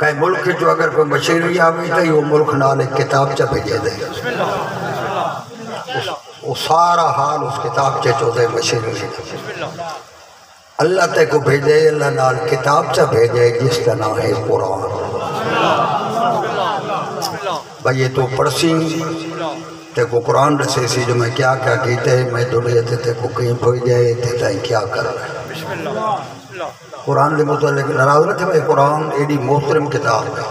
کئی ملک جو اگر کوئی مشیری آوی تو یہ ملک نال ایک کتاب چا بھیجے دے وہ سارا حال اس کتاب چا چودے مشیری اللہ تے کو بھیجے اللہ نال کتاب چا بھیجے جس کا نام ہے قرآن بھئی یہ تو پڑسی تے کو قرآن رسے سی جو میں کیا کیتے میں دنیا تے کو کہیں بھوئی جائے تے تائیں کیا کر رہا ہے قرآن دے متعلق نراض نہ تھے بھئی قرآن ایڈی محترم کتاب ہے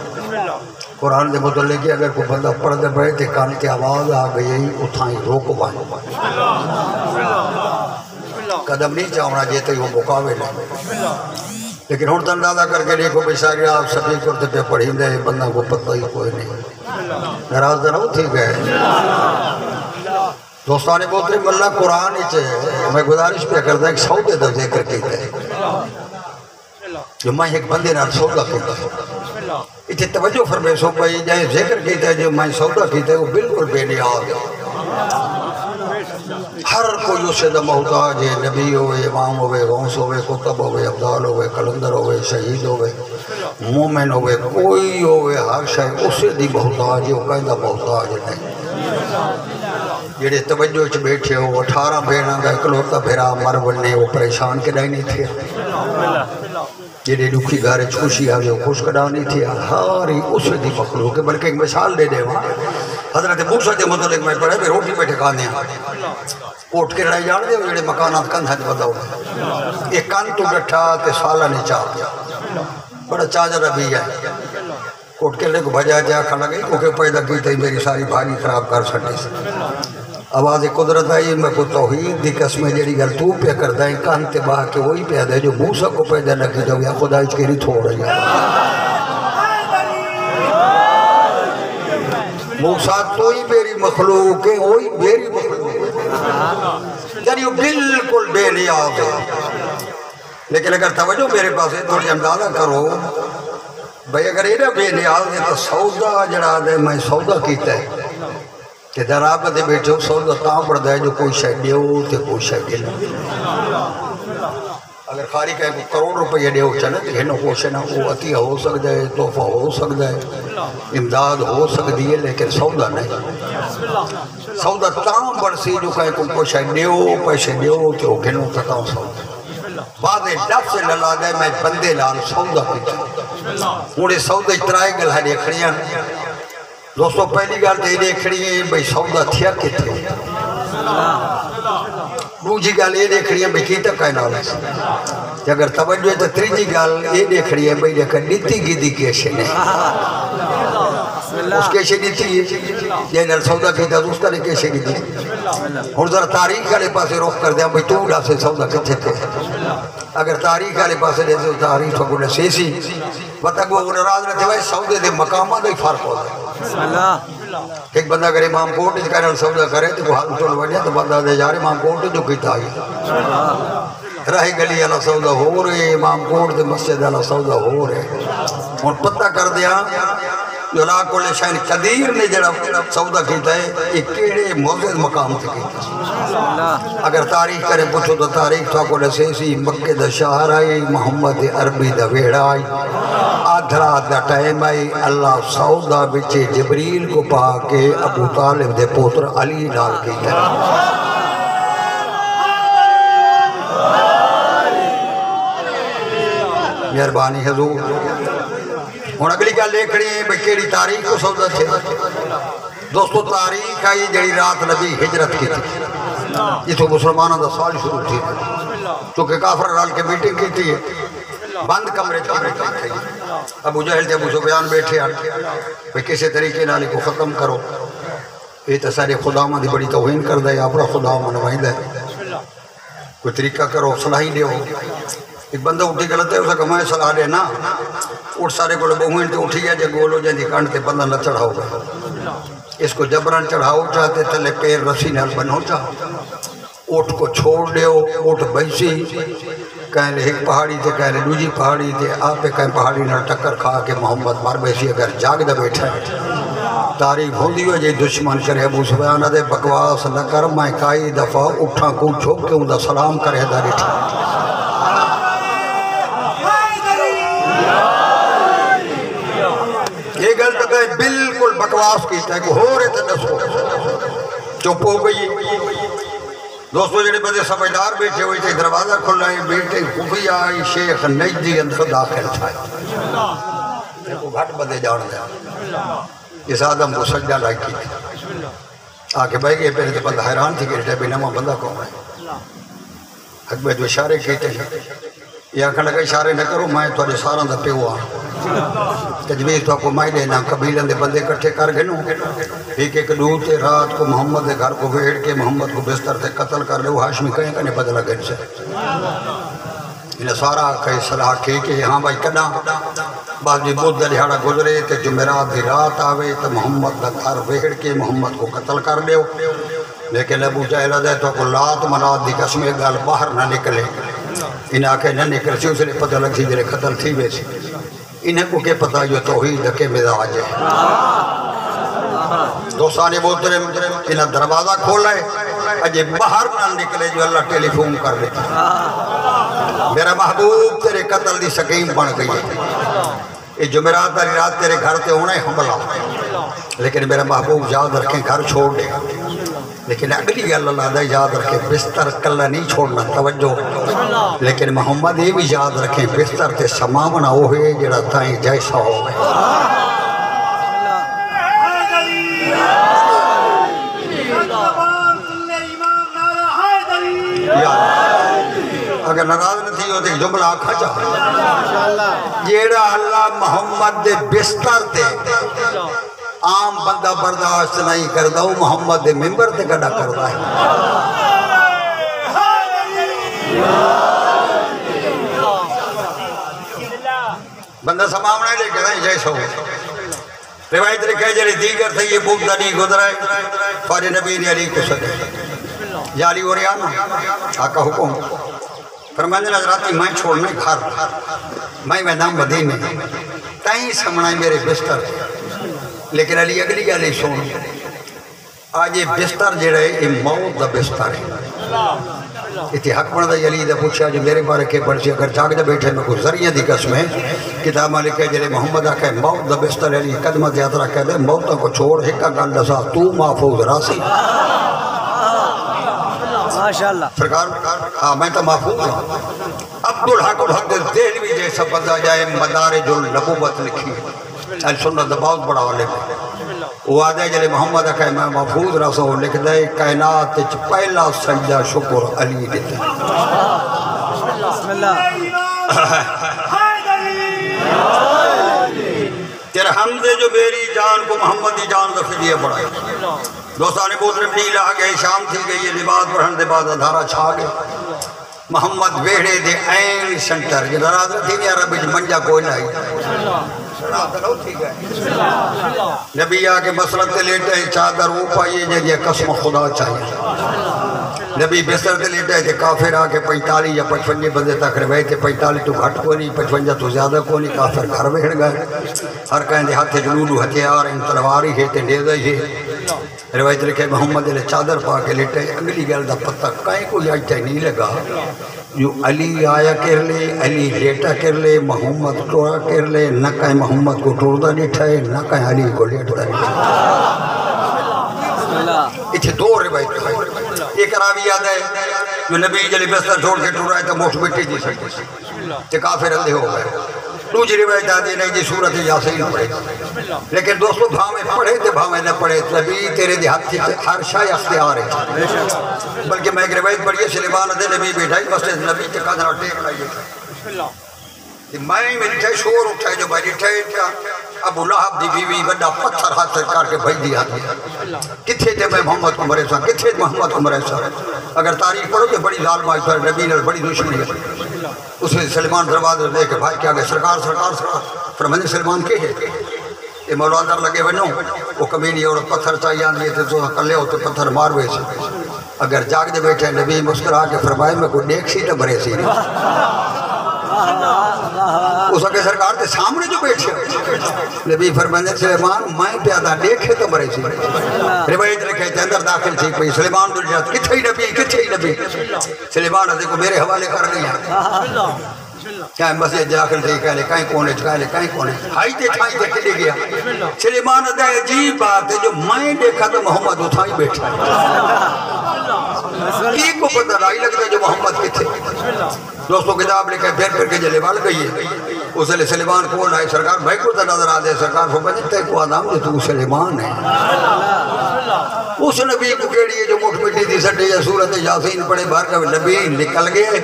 قرآن دے متعلق اگر کوئی بندہ پڑھ دے بڑے تے کان تے آواز آ گئی اتھائیں روکو بائیں قدم نہیں چاہونا جیتے وہ مقابل ہے لیکن ہون تا اندازہ کر کے دیکھو بیشاری آپ سبھی کرتے پہ پڑھیں دے بندہ کو پتہ ہی کوئی نہیں نراض نہ ہو تھی گئے دوستان محترم اللہ قرآن ہی چاہے میں گزارش پہ کرتا ایک سودے دا ذکر کیتا ہے جو میں ایک بندے نال سودا کیتا ہے اتنے توجہ فرمائے سو بھائی جائے ذکر کیتا ہے جو میں سودا کیتا ہے وہ بالکل بے نیاز ہے ہر کوئی اسے دا محتاج ہے نبی ہوئے امام ہوئے غوث ہوئے قطب ہوئے ابدال ہوئے کلندر ہوئے شہید ہوئے مومن ہوئے کوئی ہوئے ہر شاہ اسے دی محتاج ہے وہ کہیں دا محتاج نہیں جڑے توجہ چ بیٹھے ہو 18 بھیڑاں دا اکلوتا بھیرا مر بننے وہ پریشان کے نہیں تھے جڑے دکھی گارے خوشی آگے وہ خوش کڑا نہیں تھی ہاری اسے دی مخلوق ہے بلکہ ایک مثال دے دے وہاں حضرت موسیٰ دے متعلق میں پڑھے میں روٹی پہ ٹھکانے ہیں کوٹ کے لڑائی جان دے وہ جڑے مکانات کند ہیں بتاؤ ایک کان تو بیٹھا تے سالہ نے چاہ بڑا چاجر ابھی ہے کوٹ کے لے کو بھجا جا کھا لگئی کیونکہ پیدا کی تھی میری ساری بھاری خراب کر سکتی سے آواز قدرت آئی میں کو توحید دی قسمیں جڑی گل تو پہ کرتا ہے کان تے باہ کے وہی پہ دے جو موسیٰ کو پیدا نہ کی جو یا خدا اچھ کے ریت ہو رہی ہے موسیٰ تو ہی میری مخلوق ہے وہی میری مخلوق ہے یعنی وہ بالکل بے نیاز ہے لیکن اگر توجہ میرے پاس ہے تھوڑی اندازہ کرو بھئی اگر یہ بے نیاز ہے تو سودا جڑا دے میں سودا کیتا ہے کہ در آپ دے بیٹھے سودا تاں پڑھ دے جو کوئی شاید دیو تے کوئی شاید دیو اگر خاری کہے کو کروڑ روپے دیو چلے تو ہنو کوشنا وہ عطیہ ہو سکتا ہے تحفہ ہو سکتا ہے امداد ہو سکتی ہے لیکن سودا نہیں سودا تاں پڑھ سی جو کہے کو کوئی شاید دیو پیسے دیو تے وہ گھنو تکاں سودا بعد لفظ للا دے میں بندے لال سودا پیتا انہیں سودا اترائی گل ہے دیکھڑیاں دوستو پہلی گل تے دیکھڑی ہے بھئی سودا تھیا کتے دوجی گل یہ دیکھڑی ہے بھئی کیتا کہنا ہوئی اگر توجہ ہے تو تریجی گل یہ دیکھڑی ہے بھئی دیکھا نیتی گیدی کیشے نہیں اس کیشے نیتی ہے یہ نل سودا کیتا تو اس کا نہیں کیشے نیتی اور ذرا تاریخ والے پاسے روک کر دیا بھئی تو سے سودا کتے تھے اگر تاریخ والے پاسے دے تو تاریخ تو گوڑے سیسی بتا کو وہ نراض رہتے ہوئے سودے دے مقامات ہی فرق ہوتا ہے ایک بندہ اگر امام کوٹ اس کہنے سودا کرے تو وہ حال ٹول بڑھیا تو بندہ دے جا رہے امام کوٹ جو کیتا آئی رہی گلی اللہ سودا ہو رہے امام کوٹ دے مسجد اللہ سودا ہو رہے اور پتہ کر دیا جو لا کل شاین قدیر نے جڑا سودا کیتا ہے ایک کیڑے معزز مقام تھے کیتا اگر تاریخ کرے پوچھو تو تاریخ تھا کو لسیسی مکہ دا شہر آئی محمد عربی دا ویڑا آئی آدھرا دا ٹائم آئی اللہ سودا بچے جبریل کو پا کے ابو طالب دے پوتر علی نال کیتا مہربانی حضور ہوں اگلی گل دیکھنی ہے بھئی کیڑی تاریخ کو سودا تھے دوستو تاریخ آئی جڑی رات نبی ہجرت کی تھی جتوں مسلمانوں دا سال شروع تھی چونکہ کافر رال کے میٹنگ کی تھی بند کمرے چاہنے کی تھی ابو جہل تے ابو سفیان بیٹھے بھئی کسی طریقے نالی کو ختم کرو یہ تو سارے خدا ماں دی بڑی توہین کر دے اپنا خدا ماں نمائندہ ہے کوئی طریقہ کرو صلاحی دے ہو ایک بندہ اٹھی غلط ہے اسے کہ میں صلاح دے نا اٹھ سارے کو بہوین تے اٹھی گیا جے گولو جاندی کانٹ تے بندہ نہ چڑھاؤ گا اس کو جبران چڑھاؤ چاہتے تلے پیر رسی نال بنو چاہ اٹھ کو چھوڑ دیو اٹھ بیسی کہیں ایک پہاڑی تے کہیں دوجی پہاڑی تے آپ کہیں پہاڑی نال ٹکر کھا کے محمد مار بیسی اگر جاگ دا بیٹھا ہے تاریخ ہوندی ہو جے دشمن کرے ابو سفیان دے بکواس نہ کر میں کئی دفعہ اٹھاں کو چھوک کے اوندا سلام کرے دا ریٹھا بکواس کیتا ہے کہ ہو رہے تھے دسو چپ ہو گئی دوستو جڑے بندے سمجھدار بیٹھے ہوئے تھے دروازہ کھلا ہے بیٹے خفی آئی شیخ نجدی اندر داخل تھا وہ گھٹ بندے جان دیا اس آدم کو سجدہ لائی کی آکے بھائی گئے پہلے تو بندہ حیران تھی کہ رہتے بھی نمہ بندہ کون ہے حق میں جو اشارے کیتے ہیں یہ آکھا لگا اشارے نہ کرو میں تو سارا دا پیوا تجویز تو کو مائی دینا قبیلیں دے بندے کٹھے کر گنو ایک ایک ڈوتے رات کو محمد دے گھر کو بھیڑ کے محمد کو بستر تے قتل کر لے وہ ہاشمی کہیں کنے بدلا گن سے انہیں سارا کئی صلاح کی کہ ہاں بھائی کنا بعض بھی بود دلیہاڑا گزرے تے جمعرات دی رات آوے تے محمد دا گھر بھیڑ کے محمد کو قتل کر لے لیکن ابو جہل دے تو کو لات منات دی قسم گال باہر نہ نکلے انہیں آکے نہ نکل سی اسے پتہ لگ سی جلے قتل تھی ویسی انہیں کو کہ پتہ جو توحید کے مزاج ہے دوستانے بولتے رہے انہیں دروازہ کھولا ہے اجے باہر نہ نکلے جو اللہ ٹیلی فون کر لیتا میرا محبوب تیرے قتل دی سکیم بن گئی ہے یہ جمعرات والی رات تیرے گھر تے ہونا ہے حملہ لیکن میرا محبوب یاد رکھیں گھر چھوڑ دے لیکن اگلی گل اللہ دا یاد رکھیں بستر کلہ نہیں چھوڑنا توجہ لیکن محمد یہ بھی یاد رکھیں بستر تے سماونا ہوئے جڑا تائیں جیسا ہوئے اگر ناراض نہ تھی ہوتے جملہ آکھا چاہا جیڑا اللہ محمد دے بستر تے عام بندہ برداشت نہیں کردا ہوں محمد دے ممبر تے کڑا کردا ہے بندہ سماونا ہے لیکن نہیں جیسا ہو روایت لکھے جڑے دیگر تھے یہ بودھا نہیں گزرا ہے فارِ نبی نے علی کو سکے یا علی ہو رہا نا آقا حکم فرمانے حضراتی میں چھوڑنے گھر میں نام مدینے تائیں سمنائیں میرے بستر لیکن علی اگلی گالی سن آج یہ بستر جڑا ہے یہ موت دا بستر ہے اتنی حق بندہ علی دا پوچھا جو میرے بارے کے پڑھ سی اگر جاگ جا بیٹھے میں کوئی ذریعہ دی قسم ہے کتاب مالک ہے جلے محمد آکھا ہے موت دا بستر علی قدمت یاترہ کہہ دے موتوں کو چھوڑ ہکا گال دسا تو محفوظ راسی ماشاءاللہ سرکار ہاں میں تو محفوظ ہوں عبدالحق دہلوی جیسا بندہ جائے مدارج النبوت لکھی ہے سنت بہت بڑا عالم ہے وہ آدھے جلے محمد آکھا ہے میں محفوظ رسول لکھ دے کائنات پہلا سجدہ شکر علی دیتا بسم اللہ تیرے حمدے جو میری جان کو محمد دی جان کا فدیہ بڑھائے دوستانے بودر نیل آگئے شام تھی گئی یہ نباد پڑھن دے بعد ادھارہ چھا گئے محمد ویڑے دے این سنٹر یہ نراز تھی نہیں عربی منجا کوئی نہیں نبی آگے مسلط لیٹے چادر اوپا یہ جگہ قسم خدا چاہیے نبی بستر تے لیٹے تھے کافر آگے 45 یا 55 بندے تک روائے تھے 45 تو گھٹ کو نہیں 55 تو زیادہ کو نہیں کافر گھر بیٹھ گئے ہر کہیں دے ہاتھ جلولو ہتھیار ان تلواری ہے تے ڈیزہ ہی روایت لکھے محمد علیہ چادر پا کے لیٹے اگلی گل دا پتہ کہیں کوئی آجتا نہیں لگا جو علی آیا کر لے علی لیٹا کر لے محمد ٹوڑا کر لے نہ کہیں محمد کو ٹوڑا لیٹا ہے نہ کہیں علی کو لیٹا لیٹا اتھے دو روایت ہے ایک راوی یاد ہے جو نبی جلی بستر چھوڑ کے ٹوڑا ہے تو موٹ مٹی جی سکتے تے کافر اللہ ہو گئے دوسری روایت آتی نہیں جی صورت یاسین پڑھے لیکن دوستو بھاویں پڑھے تے بھاویں نہ پڑھے نبی تیرے دی ہاتھ ہر شاہ اختیار ہے بلکہ میں ایک روایت پڑھی ہے سلیمان دے نبی بیٹھائی مسجد نبی تے قدر ٹیک لائیے میں میری ٹھے شور اٹھائے جو بھائی ٹھے ابو لہب دی بیوی بڑا پتھر ہاتھ سے کار کے بھائی دی ہاتھ کتھے تے میں محمد کو مرے سا کتھے محمد کو مرے سا اگر تاریخ پڑھو کہ بڑی ظالمہ ہے نبی نے بڑی دشمنی ہے اس میں سلمان دروازے دے کے بھائی کیا گئے سرکار فرمانے سلمان کے ہے یہ مولا اندر لگے بنو وہ کمینی اور پتھر چاہیے آن دیئے تھے تو کلے ہوتے پتھر ماروے سے اگر جاگ دے بیٹھے نبی مسکرا کے فرمائے میں کوئی دیکھ سی نہ بھرے سی اس وقت سرکار کے سامنے جو بیٹھے نبی فرمانے سلیمان میں پیادہ دیکھے تو بھرے سی روایت رکھے تھے اندر داخل تھی کوئی سلیمان دل جاتا کتھے ہی نبی سلیمان حضرت کو میرے حوالے کر لیا کہیں مسجد داخل تھی کہیں کہیں کونے کہیں کونے ہائی تے ٹھائی تے کلے گیا سلیمان دا عجیب بات ہے جو میں دیکھا تو محمد اتھائی بیٹھا ایک کو پتہ رائی لگتا ہے جو محمد کے تھے دوستوں کتاب لے کے پھر کے جلے بال گئی ہے اس لئے سلیمان کون آئے سرکار بھائی کو تا نظر آدھے سرکار کو بجھتے کو آدم جو تو سلیمان ہے اس نبی کو کہڑی ہے جو مٹھ مٹی تھی سٹے یا سورت یاسین پڑے بھر کا نبی نکل گئے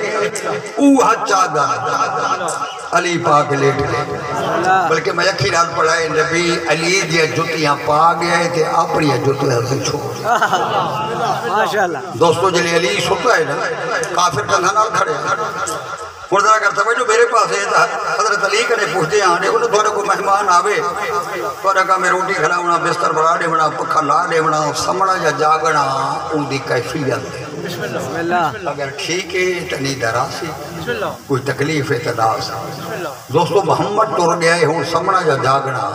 اوہ چادر علی پاک لیٹ گئے بلکہ میں یکی رات پڑھائے نبی علی دیا جتیاں پا گئے تھے اپنی جتیاں سے چھوڑ ماشاءاللہ دوستو جلی علی ستا ہے نا کافر کندھا نال کھڑے مردہ کرتا ہے جو میرے پاس ہے حضرت علی کنے پوچھتے ہیں آنے کو تھوڑے کو مہمان آوے تھوڑے کا میں روٹی کھلاؤنا بستر بڑھا دے بنا پکھا لا دے بنا سمنا یا جاگنا ان دی کیفیت ہے بسم اللہ اگر ٹھیک ہے تنی دراسی کوئی تکلیف ہے تداس دوستو محمد ٹور گیا ہے ہوں سمنا یا جاگنا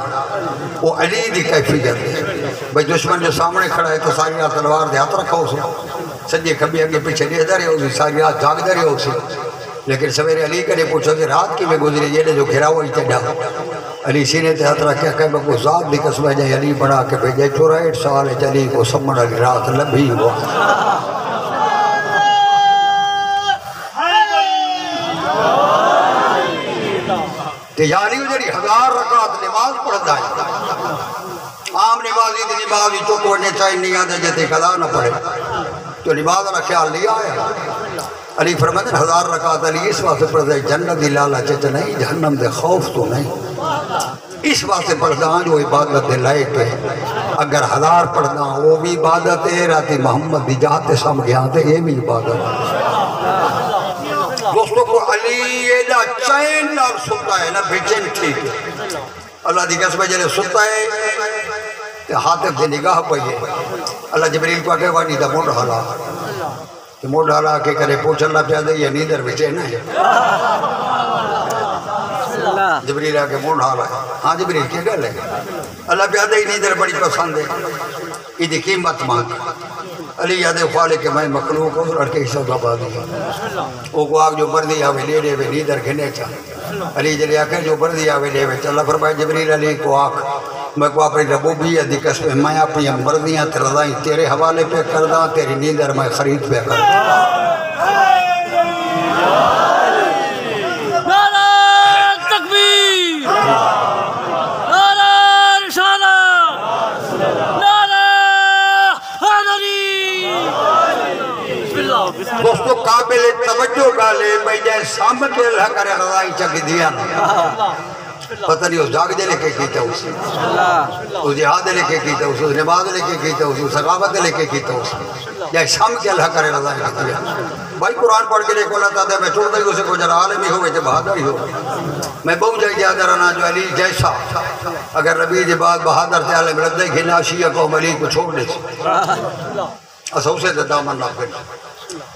وہ علی دی کیفیت ہے بھئی دشمن جو سامنے کھڑا ہے تو ساری رات تلوار دے ہاتھ رکھا اسے سجے کبھی آگے پیچھے دے دے رہے ہو ساری رات جاگ دے رہے ہو لیکن سویرے علی کنے پوچھا کہ رات کی میں گزری یہ جو گھرا ہوا ہی چڑھا علی سینے تے ہاتھ رکھا کہ میں کو ذات دی قسم ہے علی بنا کے بھیجے 64 سال ہے علی کو سمن علی رات لبھی ہوا کہ یعنی جڑی 1000 رکعت نماز پڑھتا ہے عام نمازی دی نمازی چوک ورنے چاہیے نہیں آدھے جیتے قضا نہ پڑھے تو نماز نہ خیال نہیں آیا علی فرماتے 1000 رکعت علی اس واسطے پڑھتا ہے جنت دی لالچ نہیں جہنم دے خوف تو نہیں اس واسطے پڑھتا ہوں جو عبادت لائق ہے اگر 1000 پڑھتا ہوں وہ بھی عبادت ہے راتی محمد دی جاتے سمجھا دے یہ بھی عبادت ہے دوستوں کو علی یہ جا چین نال ستا ہے نا بھیچن ٹھیک ہے اللہ دی قسم جلے ستا ہے حاطف دی نگاہ پہ اللہ جبریل کو آگے وانی دا موڑ حالا کہ موڑ حالا کے کرے پوچھ اللہ پیادے یہ نیدر بچے نا ہے جبریل آگے موڑ حالا ہے ہاں جبریل کیا گل ہے اللہ پیادے ہی نیدر بڑی پسند ہے یہ دی قیمت مانگ علی یاد خوالے کہ میں مخلوق ہوں لڑکے ہی سودا پا دیا وہ کو آگ جو بردی آوے لے لے وے نیدر گھنے چاہ علی جلی آکھے جو بردی آوے لے وے اللہ فرمائے جبریل علی کو آکھ میں کو اپنی ربوبیت دی قسم میں اپنی مردیاں ترضائیں تیرے حوالے پہ کرداں تیری نیدر میں خرید پہ کرداں دوستو قابل توجہ گالے بھئی جائے سامت اللہ کرے رضائی چکی دیا پتہ نہیں اس جاگ دے لے کے کیتا اسے اس جہاد لے کے کیتا اسے اس نماز لے کے کیتا اسے اس ثقافت لے کے کیتا اسے جائے سام کے اللہ کرے رضائی چکی دیا بھائی قرآن پڑھ کے لے کو اللہ تعالیٰ میں چھوڑ دے اسے کو جرا عالمی ہوئے جو بہادر ہی ہو میں بہو جائے جادرانا جو علی جیسا اگر ربی جی بعد بہادر تے عالم رد دے گھنا شیعہ قوم علی کو چھوڑ دے اسو سے دامن نہ کرنا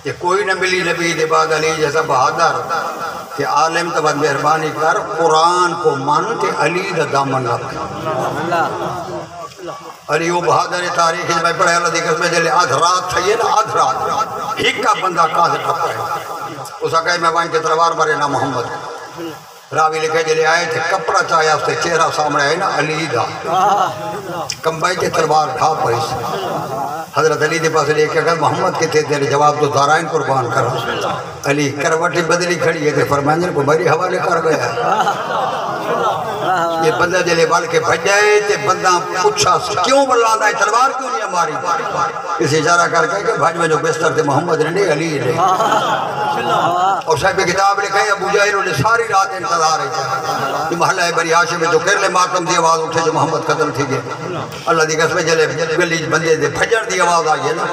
کہ کوئی نہ ملی نبی دے بعد علی جیسا بہادر کہ عالم تبت مہربانی کر قرآن کو مان کہ علی دا دامن رکھ علی وہ بہادر تاریخ میں پڑھے اللہ دی قسم جلے آدھ رات تھا یہ نا آدھ رات ایک کا بندہ کازر ٹھپا ہے اسا کہے میں وائن کے تلوار مرے نا محمد راوی لکھے جلے آئے تھے کپڑا چاہیا اس سے چہرہ سامنے آئے نا علی دا کمبائی کے تلوار ڈھا پڑی حضرت علی دے پاس لے کے اگر محمد کے تھے تیرے جواب تو دارائن قربان کر علی کروٹی بدلی کھڑی ہے تھے فرمانجر کو میری حوالے کر گیا یہ بندہ جلے بال کے بھج جائے تے بندہ پوچھا کیوں بلان ہے تلوار کیوں نہیں ہماری اس اشارہ کر کے کہ بھاج میں جو بستر تھے محمد نے علی نے اور صاحب کتاب لکھا ہے ابو جہل نے ساری رات انتظار ہے محلہ بنی ہاشم میں جو کرلے ماتم دی آواز اٹھے جو محمد قتل تھی گئے اللہ دی قسم جلے گلی بندے دے بھجر دی آواز آئی ہے نا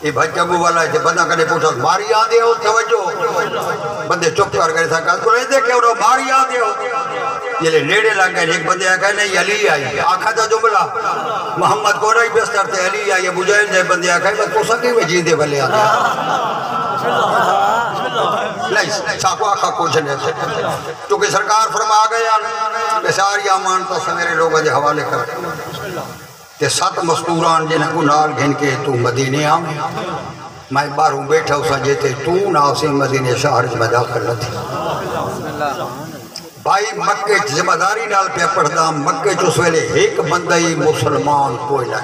یہ بھج کے ابو والا ہے کہ بندہ کنے پوچھا ماری آدھے ہو توجہ بندے چپ کر گئے تھا کہا تو دے کہ انہوں ماری آدھے ہو یہ لے نیڑے لگ گئے ایک بندے آکھا نہیں علی آئی آکھا تھا جملہ محمد کو رہی بستر تھے علی آئی ابو جہل جائے بندے آکھا ہے کو سکی میں جیندے بلے آدھے نہیں ساکو آکھا کچھ نہیں تھے چونکہ سرکار فرما گیا کہ ساری آمان تو سمیرے لوگ دے حوالے کر کہ 7 مستوران جنہیں کو نال گھن کے تو مدینے آمیں میں باہروں بیٹھا اسا جیتے تو ناسی مدینے شہر میں داخل نہ تھی بھائی مکے ذمہ داری نال پہ پڑھدا مکے چ ویلے ایک بندہ ہی مسلمان کوئی نہ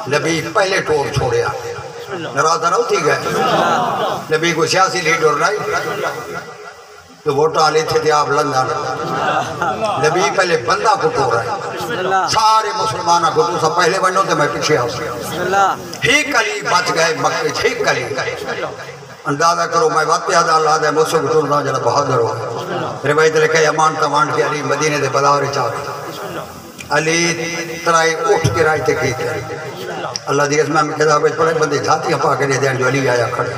نبی پہلے ٹور چھوڑیا ناراض نہ تھی گئے نبی کو سیاسی لیڈر نہیں تو ووٹاں لے تھے آپ لندن نبی پہلے بندہ کو ٹور رہے سارے مسلمانوں کو تو سب پہلے بنو تو میں پیچھے آؤں ہی کلی بچ گئے مکے ہی کلی اندازہ کرو میں بات پہ اللہ دے مجھ سے ٹورنا جنہ بہادر ہو روایت لکھے امان تمان کے علی مدینے دے بداور چاہ علی ترائی اٹھ کے رائے تے کی تھے اللہ دی اسمہ میں کہتا ہے پڑھے بندے جھاتی ہیں پاکے لے دیں جو علی آیا کھڑے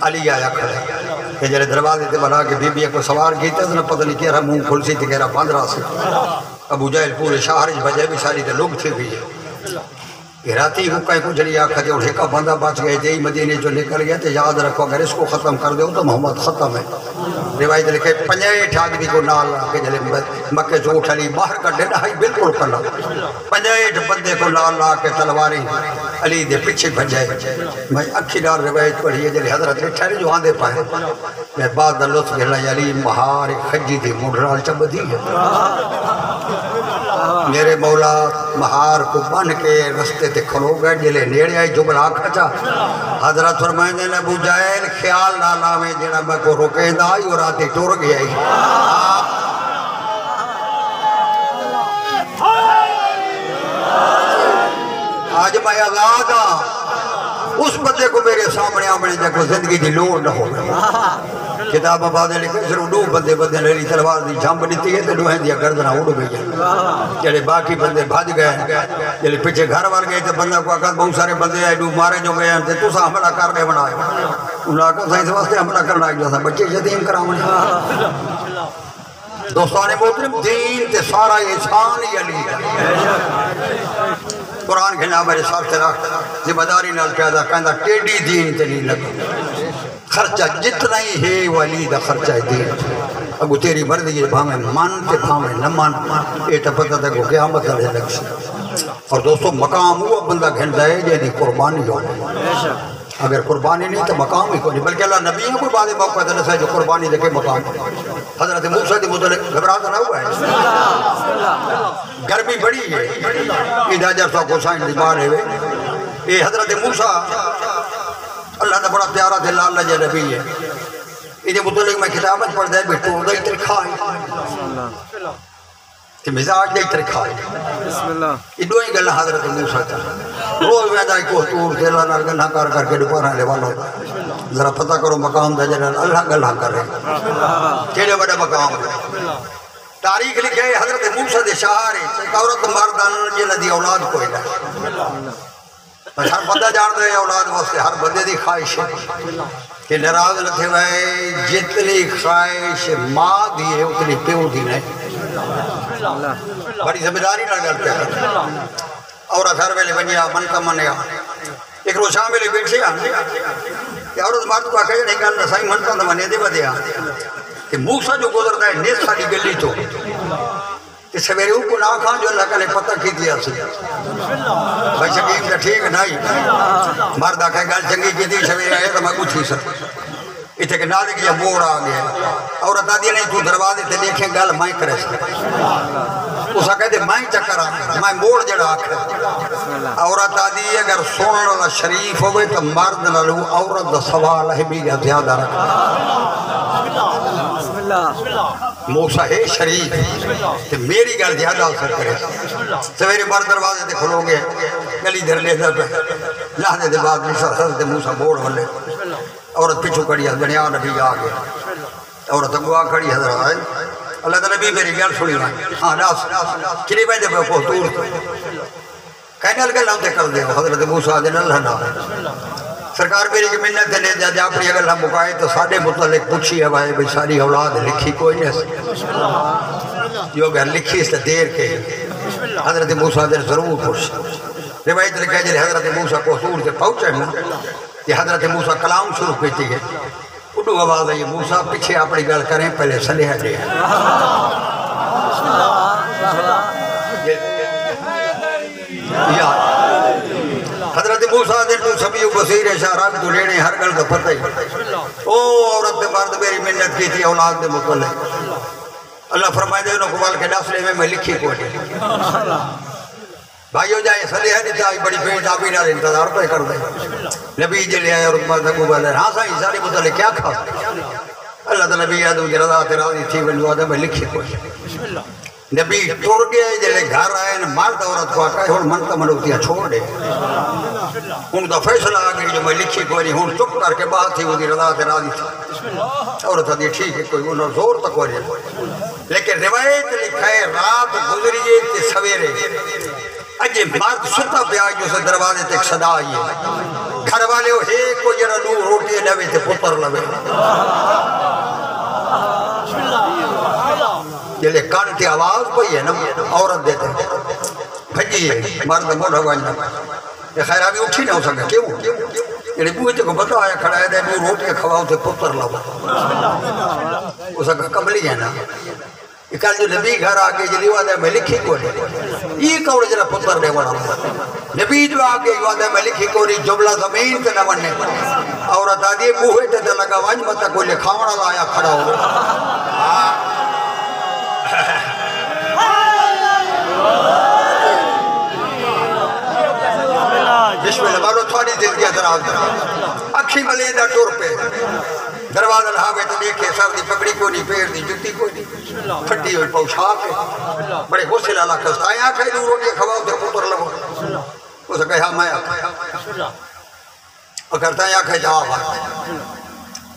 علی آیا کھڑے کہ جلے دروازے تے بڑھا کے بی بی کو سوار کی تھے انہیں پتہ نہیں کہہ رہا مون کھل سی تھی کہہ رہا 15 سے ابو جہل پورے شہر بجائے بھی ساری تے لوگ تھے بھی کہ راتی حکای کو جلی آکھا دے اور ایک بندہ بچ گئے تھے مدینے جو نکل گئے تھے یاد رکھو اگر اس کو ختم کر دے تو محمد ختم ہے روایت لکھے 50 آدمی کو نال کے جلے مکے جو اٹھ علی باہر کا ڈنڈا ہی بالکل کرنا 50 بندے کو نال لا کے تلواری علی دے پیچھے بھجائے میں اکھی نال روایت پڑھی ہے جلے حضرت نے ٹھہرے جو آندے پائے میں بعد لطف گھلا علی مہار خجی دی مڈرال چب دی ہے میرے مولا مہار کو بن کے رستے تے کھلو گئے جلے نیڑے آئی جبلا کھچا حضرت فرمائیں نے ابو جہل خیال نہ لاویں جڑا میں کو روکے دا آئی اور آتے ٹور گیا ہی آج میں آزاد ہاں اس بندے کو میرے سامنے آمنے جا کو زندگی دی لوڑ نہ ہو کتاب آبادے لکھے صرف دو بندے لیلی تلوار دی جھامب دیتی ہے تو دوہیں دیا گردنہ اڑ گئی جلے باقی بندے بھاج گئے جلے پیچھے گھر وار گئے تو بندہ کو آکھا بہت سارے بندے آئے دو مارے جو گئے ہیں تو سا حملہ کرنے بنائے انہوں نے کہا سائنس واسطے حملہ کرنا ایک جیسا بچے یتیم کراؤں دوستان محترم دین تے سارا احسان ہی علی قرآن کے نام میرے ساتھ رکھ ذمہ داری نال پیدا کہندا ٹیڈی دین تے نہیں لگا خرچہ جتنا ہی ہے وہ علی دا خرچہ ہے دین اگو تیری مرضی ہے بھاویں مان تے بھاویں نہ مان یہ تو پتہ تھا کہ قیامت لے لگ اور دوستو مقام وہ بندہ گھندا ہے جیدی قربانی ہو اگر قربانی نہیں تو مقام ہی کوئی نہیں بلکہ اللہ نبی ہے کوئی بعد موقع دلس ہے جو قربانی دیکھے مقام حضرت موسیٰ دی متعلق گھبراتا نہ ہوا ہے گرمی بڑی ہے ایدہ جرسہ کو سائن دی بار ہے یہ حضرت موسیٰ اللہ نے بڑا پیارا دے لال جے نبی ہے ایدہ متعلق میں کتابت پڑھ دے بیٹھو دے ترکھائی کہ مزاج دے ترکھائی یہ دو ہی گلہ حضرت موسیٰ تھا روز ویدہ کو تور تیلہ نال گلہ کر کے دوپہر لے والوں ذرا پتہ کرو مقام دا جنرل اللہ گلہ کر رہے کیلے بڑا مقام ہے تاریخ لکھے حضرت موسیٰ دے شہارے ایک عورت مردان جنہ دی اولاد کوئی نہ ہر بندہ جان دے اولاد واسطے ہر بندے دی خواہش ہے کہ نراض نہ تھے وے جتنی خواہش ماں دی ہے اتنی پیو دی نہیں بڑی ذمہ داری نہ گل پہ عورت ہر ویلے بنیا من کا منیا ایک روز شام ویلے بیٹھے کہ عورت مرد کو آکھے نہیں گل سائیں من کا منے دے بدیا کہ موسیٰ جو گزرتا ہے نیس ساڑی گلی تو کہ سویرے کو نہ کھا جو اللہ کا نے پتہ کی دیا سی بھائی شکیم کا ٹھیک نہیں مرد آکھے گل چنگی کی دی سویرے آئے تو میں کچھ ہی سکتا اتنے کہ نہ دیکھیں موڑ آ گیا عورت آدھی نہیں تو دروازے تے دیکھیں گل میں کرے سکتا اسا کہتے میں چکر آ میں موڑ جڑا آکھا عورت آدھی اگر سنن والا شریف ہوئے تو مرد نہ لو عورت دا سوال ہے بھی زیادہ رکھا موسیٰ ہے شریف کہ میری گل زیادہ اثر کرے سویرے بار دروازے تے کھلو گے گلی دھر لے دے پہ لہنے دے بعد حضرت موسیٰ موڑ والے عورت پیچھو کڑی حضرت یا نبی آگے عورت اگوا کھڑی حضرت آئے اللہ تعالیٰ نبی میری گل سنی رہا ہاں ناس کلی بیندے پہ کو دور کہنے لگے لاؤتے کر دے حضرت موسیٰ دن اللہ نہ سرکار میری کی منت نے جا اپنی اگر ہم مکائے تو ساڑھے متعلق پوچھی ہے بھائی بھائی ساری اولاد لکھی کوئی نہیں جو اگر لکھی اس دیر کے حضرت موسیٰ دن ضرور پوچھ روایت لکھا جلے حضرت موسیٰ کو حضور سے پہنچے نا کہ حضرت موسیٰ کلام شروع پیتی ہے اٹھو آواز ہے موسیٰ پیچھے اپنی گل کریں پہلے صلیحہ دے حضرت موسیٰ دن تو سبیو بصیر اشارات تو لینے ہر گل کا پتہ ہی او عورت دے مرد میری منت کی تھی اولاد دے متعلق اللہ فرمائے دے انہوں کو بال کے ڈاسلے میں لکھی کو دے بھائیو جائے صلی ہے نہیں بڑی پیٹ آبی نال انتظار پہ کر دے نبی جلے آئے اور اتبار تکو بالے ہاں سائیں ساری متعلق کیا کھا اللہ تعالیٰ نبی آدم کی رضا تیرازی تھی ونو آدم میں لکھی کو دے نبی ٹور گئے جلے گھر آئے مرد عورت کو آکا ہے اور منتا منوتیاں چھوڑ دے ان کا فیصلہ آگئی جو میں لکھی کوئی نہیں ہون چپ کر کے بات تھی وہ دی رضا تیرازی تھی عورت دی ٹھیک ہے کوئی انہوں زور تک ہو رہے لیکن روایت لکھا ہے رات گزریے تے سویرے اجے مرد ستا پہ آئی جو سے دروازے تک صدا آئی ہے گھر والے ہو ہے کو جرہ دو روٹی نوے تے پتر لوے جلے کانٹی آواز پئی ہے نا عورت دیتے بھجی ہے مرد موڑا وانجا یہ خیر آبی اٹھی نہ ہو سکا کیوں یعنی بوئے کو بتا آیا کھڑا ہے دے دو روٹی کھواؤ تے پتر لوے وہ سکا کملی ہے نا یہ کل جو نبی گھر آگے جلی وعدہ میں لکھی کو نہیں یہ کوڑ جنہ پتر نے وڑا نبی جو آگے وعدہ میں لکھی کو نہیں جملہ زمین تے نہ وننے عورت آدھی بوہے تے لگا وانج متا کوئی لکھاونا لایا کھڑا ہو بسم اللہ بارو تھوڑی دل گیا دراز اکھی ملیدہ ٹور پہ دروازہ لہاوے تو دیکھے سر دی پکڑی کو نہیں پیر دی جتی کو نہیں پھٹی ہوئی پوشاک ہے بڑے غصے لالا کھستا ہے آنکھیں دو روٹی کھواؤ دے پتر لگو اسے کہا میں اور کرتا ہے آنکھیں جا آبا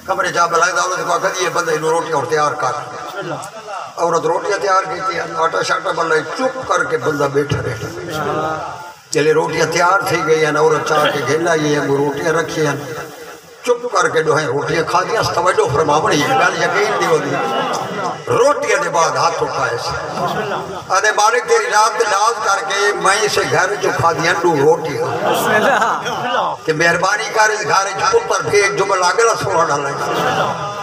کمرے جا بلائے دا عورت کو آکھا دیئے بندہ انہوں روٹی اور تیار کر عورت روٹیاں تیار کی تھی آٹا شاٹا بلائے چپ کر کے بندہ بیٹھا رہے چلے روٹیاں تیار تھی گئی ہیں عورت چاہ کے گھیلا یہ ہیں وہ روٹیاں رکھی ہیں چپ کر کے جو ہیں روٹیاں کھا دیا توجہ فرما بڑی ہے گل یقین دی ہو دی روٹیاں دے بعد ہاتھ اٹھائے سے آدھے مالک تیری رات لاز کر کے میں اسے گھر جو کھا دیا دو روٹیاں کہ مہربانی کر اس گھر پتر بھیج جو میں لاگلا سوڑا ڈالا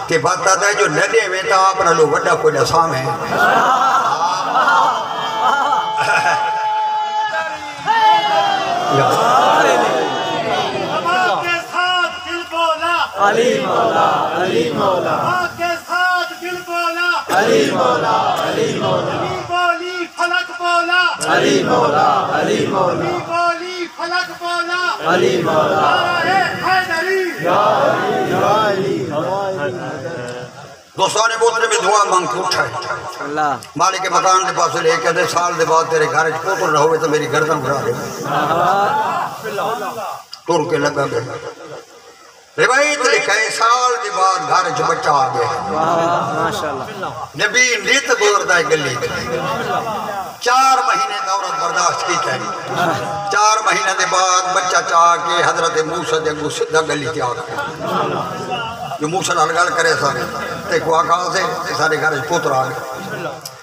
کہ بات آتا ہے جو ندے میں تا اپنا لو وڈا کوئی نسام ہے علی مولا علی مولا ماں کے ساتھ دل بولا علی مولا علی مولا علی بولی فلک بولا علی مولا علی مولا بولی فلک بولا علی مولا اے حیدری یا علی دوستانے بوترے میں دعا مانگ کے اٹھائے مالک مکان دے پاس لے کے دے سال دے بعد تیرے گھر پوتر نہ ہوئے تو میری گردن بھرا دے ٹور کے لگا گئے روایت لکھائے سال دی بعد گھر جو بچہ آ گیا نبی نیت گزرتا ہے گلی 4 مہینے دورت برداشت کی چاہیے 4 مہینے دے بعد بچہ چاہ کے حضرت موسیٰ دے گو سدھا گلی تھی آگا جو موسیٰ نالگال کرے سارے ایک واقعہ سے سارے گھر پوتر آگے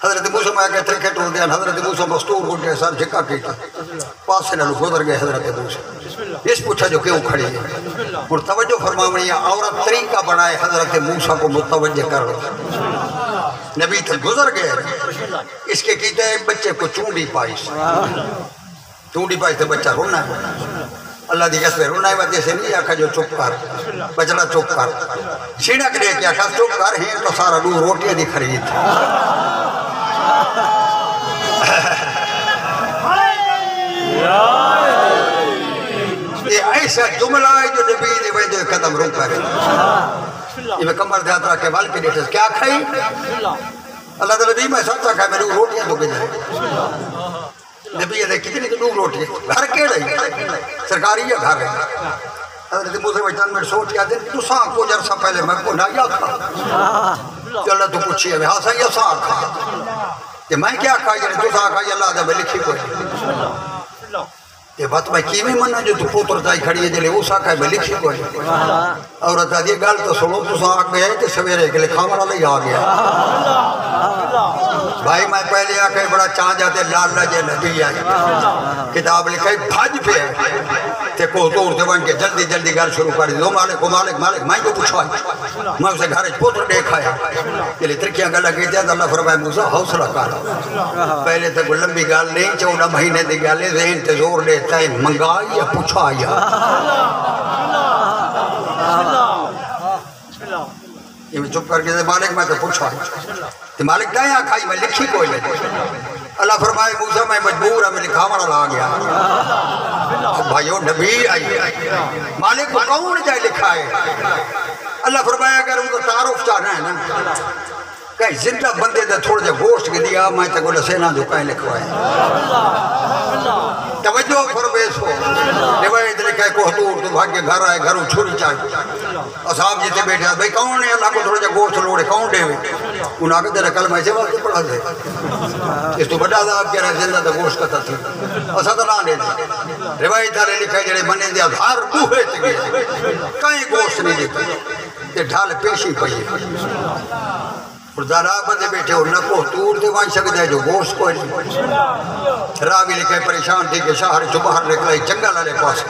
حضرت موسیٰ میں آگے ترکے ٹول دیا حضرت موسیٰ مستور ہو گئے سار جھکا کیتا پاس سے نلو گزر گئے حضرت موسیٰ اس پوچھا جو کیوں کھڑی ہے اور توجہ فرماؤنی ہے عورت طریقہ بنائے حضرت موسیٰ کو متوجہ کر رہا نبی تھے گزر گئے اس کے کہتے ہیں بچے کو چونڈی پائیس سے بچہ رونا ہے اللہ دی قسم رونا ہے وقتی سے نہیں آکھا جو چپ کر بچڑا چپ کر چھینک لے کے آکھا چپ کر ہیں تو سارا دو روٹیاں دی خرید یہ ایسا جملہ ہے جو نبی نے وجہ قدم روک کر یہ میں کمر دے ہاتھ رکھے وال کے دیتے کیا کھائی اللہ تعالیٰ نبی میں سچا کھائی میں دو روٹیاں دو گئے نبی یہ کتنی دو روٹیاں گھر کے رہی سرکاری یا گھر ہے حضرت موسیٰ وجدان میں سوچ کیا دے تو ساں کو جرسا پہلے میں کو نہ یا کھا کہ اللہ تو پوچھی ہے ہاں ساں یا ساں کھا کہ میں کیا کھائی تو ساں کھائی اللہ دے میں لکھی کوئی یہ بات میں کیویں مننا جو تو پوتر جائی کھڑی ہے جلے وہ ساں کھائی میں لکھی کوئی عورت آدھی گال تو سنو تو ساں آ گیا ہے کہ سویرے کے لئے کھامنا نہیں آ گیا بھائی میں پہلے آکے بڑا چاہ جاتے لال لجے نبی آئی کتاب لکھائی بھاج پہ تے کو دور دے بن کے جلدی جلدی گھر شروع کر دو مالک مالک میں کو پوچھوائی میں اسے گھر پوتر دیکھایا کہ لئے ترکیاں گلہ گئی تھے اللہ فرمائے موسیٰ حوصلہ کارا پہلے تک لمبی گال نہیں 14 مہینے دی گالے ذہن تے زور دیتا ہے منگائی یا پوچھایا یہ میں چپ کر کے مالک میں تو پوچھوائی تو مالک کہیں آکھائی میں لکھی کوئی نہیں اللہ فرمائے موسیٰ میں مجبور ہے میں لکھاونا لا گیا بھائیو نبی آئی مالک کو کون جائے لکھائے اللہ فرمائے اگر ان کو تعارف چاہنا ہے نا کہیں زندہ بندے دے تھوڑے جے گوشت کے دیا میں تک انہیں سینہ جو کہیں لکھوائے توجہ فرمیس ہو روایت لکھائے کوہ دور تو بھاگ کے گھر آئے گھروں چھوڑی چاہیے اصحاب جیتے بیٹھے ہیں بھئی کون ہے اللہ کو تھوڑے جے گوشت لوڑے کون دے ہوئے انہوں آگے تیرے کلمہ ایسے وقت پڑھا دے اس تو بڑا عذاب کہہ رہے زندہ دے گوشت کا تھی اسد اللہ نے دی روایت آرے لکھائے جڑے بنے دیا دھار بوہے تگے کہیں گوشت نہیں دیکھے کہ ڈھال پیشی پہی اور ذرا بندے بیٹھے اور نہ کو دور دے وہاں سکتے ہیں جو گوشت کوئی نہیں راوی لکھے پریشان تھی کہ شہر جو باہر نکلائی جنگل والے پاس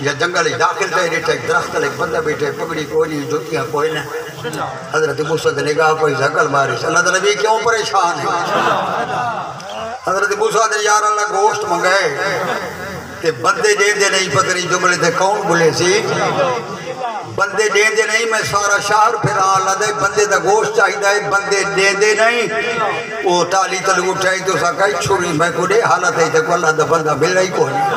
یا جنگل داخل تھے ریٹا ایک درخت لے بندہ بیٹھے پگڑی کوئی نہیں جوتیاں کوئی نہیں حضرت موسیٰ نے نگاہ کوئی زکل ماری اللہ نبی کیوں پریشان ہے حضرت موسیٰ نے یار اللہ گوشت منگائے کہ بندے دے دے نہیں پتہ نہیں جملے تھے کون بولے سی بندے دے دے نہیں میں سارا شہر پھر آلہ دے بندے دا گوشت چاہی دے بندے دے دے نہیں وہ تالی تلگ اٹھائی تو سکائی چھوڑی میں کو دے حالت ہے تک اللہ دا بندہ مل رہی کو نہیں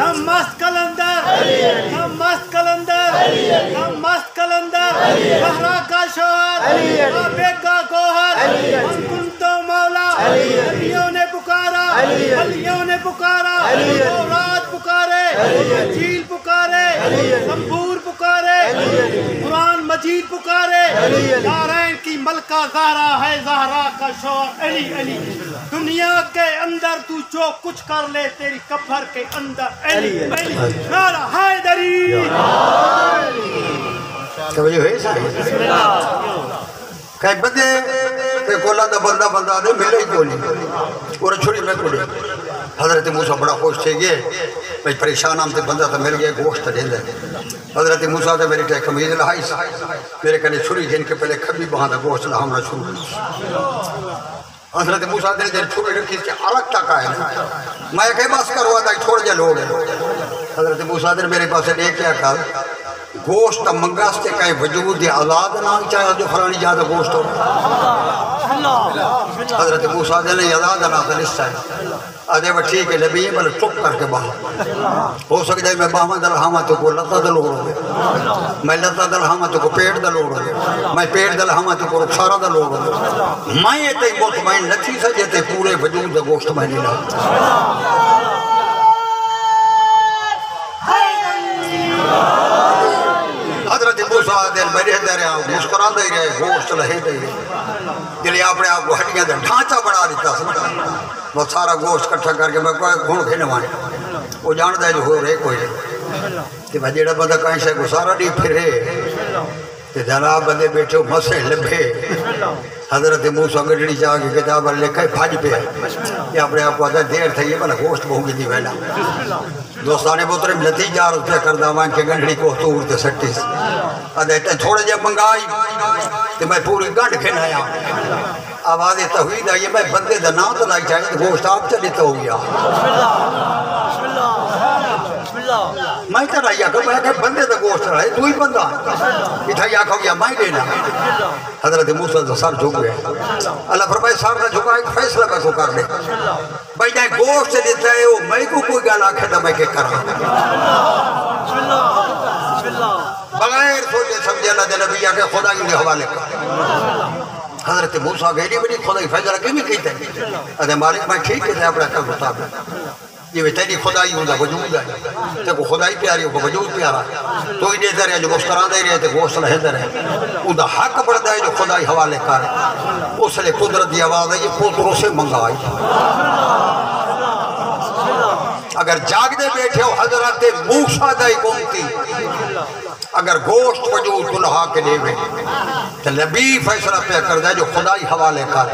ہم مست کلندر ہم مست کلندر ہم مست کلندر بہرہ کا شوہر آبے کا گوہر ہم کنتو مولا علیوں نے پکارا علیوں نے پکارا اورات پکارے انجیل پکارے زنبور پکارے قرآن مجید پکارے دارین کی ملکہ زہرا ہے زہرا کا شوہر علی علی دنیا کے اندر تو جو کچھ کر لے تیری قبر کے اندر علی علی نعرہ حیدری توجہ ہے صحیح کہیں بندے کہ کو اللہ دا بندہ بندہ دے ملے ہی کیوں نہیں اور چھوڑی میں کو دے حضرت موسیٰ بڑا خوش تھے گئے بھئی پریشان ہم تے بندہ تا مل گئے گوشت دے دے حضرت موسیٰ تے میری ٹے کمیز لہائی میرے کنے چھوڑی جن کے پہلے کبھی بہاں دا گوشت لہامنا شروع حضرت موسیٰ نے جن چھوڑی رکھی اس کے الگ تک آئے میں کہیں بس کروا دا چھوڑ جا لوگ حضرت موسیٰ نے میرے پاس ایک کیا کہا گوشت منگاستے کہیں وجود آزاد نہ چاہے جو فلانی جادہ گوشت ہو حضرت موسیٰ نے آزاد نہ تلس چاہے آدھے وہ ٹھیک ہے نبی بلے چپ کر کے باہر ہو سکتا ہے میں باہمہ دلہامتوں کو لتا دلوڑ ہوگے میں لتا دلہامتوں کو پیٹ دلوڑ ہوگے میں پیٹ دلہامتوں کو رکسارہ دلوڑ ہوگے میں یہ تے مطمئن نتھی سجتے پورے وجود گوشت میں نہیں لگا حضرت موسیٰ دل میں رہتے رہے مسکرا دے رہے گوشت لہے دے رہے دلی اپنے آپ کو ہٹیاں دے ڈھانچہ بڑھا دیتا سمجھا وہ سارا گوشت کٹھا کر کے میں کوئی گھوڑ کھینے مانے وہ جاندہ ہے جو ہو رہے کوئی نہیں کہ میں جیڑا بندہ کہیں سے کو سارا نہیں پھرے کہ جناب بندے بیٹھے مسے لبھے حضرت موسیٰ گڑڑی چاہ کے کتاب لکھے پھاج پہ یہ اپنے آپ کو آتا دیر تھا یہ بلا گوشت بہوں گی دی ویلا دوستانے بہترے نتیجہ رہتے کردہ وہاں کے گنڈڑی کو تو اڑتے سٹی سے آدھے تھوڑے جب منگائی تو میں پوری گنڈ کھینا آیا آواز توحید آئی میں بندے دا نام تو لائی چاہیے تو گوشت آپ چلیتا ہو گیا میں کہا رہا کہ میں کہا بندے دا گوشت رہا ہے تو ہی بندہ اتھا یا کہو گیا میں دینا حضرت موسیٰ دا سر جھک گئے اللہ فرمائے سر نہ جھکا ایک فیصلہ کا تو کر لے بھائی جائے گوشت سے دیتا ہے وہ میں کو کوئی گالا کھڑا میں کہ کر بغیر سوچے سمجھے اللہ دے نبی آگے خدا ہی نے حوالے کر حضرت موسیٰ گئے بڑی خدای فیضلہ کی بھی کہتے ہیں ادھے مالک میں ٹھیک کہتے ہیں اپنا کل مطابق یہ تیری خدای ہوں دا وجود ہے تے کو خدای پیاری ہوں کو وجود پیارا تو ہی دیتے رہے جو مسکران دے رہے تے گوشت لہتے رہے ان دا حق بڑھتا ہے جو خدای حوالے کر اس لئے قدرت دی آواز ہے یہ پوتروں سے منگائی اگر جاگ دے بیٹھے ہو حضرت موسیٰ دائی گونتی اگر گوشت وجود دلہا کے لے ہوئے تو نبی فیصلہ پہ کر دے جو خدای حوالے کر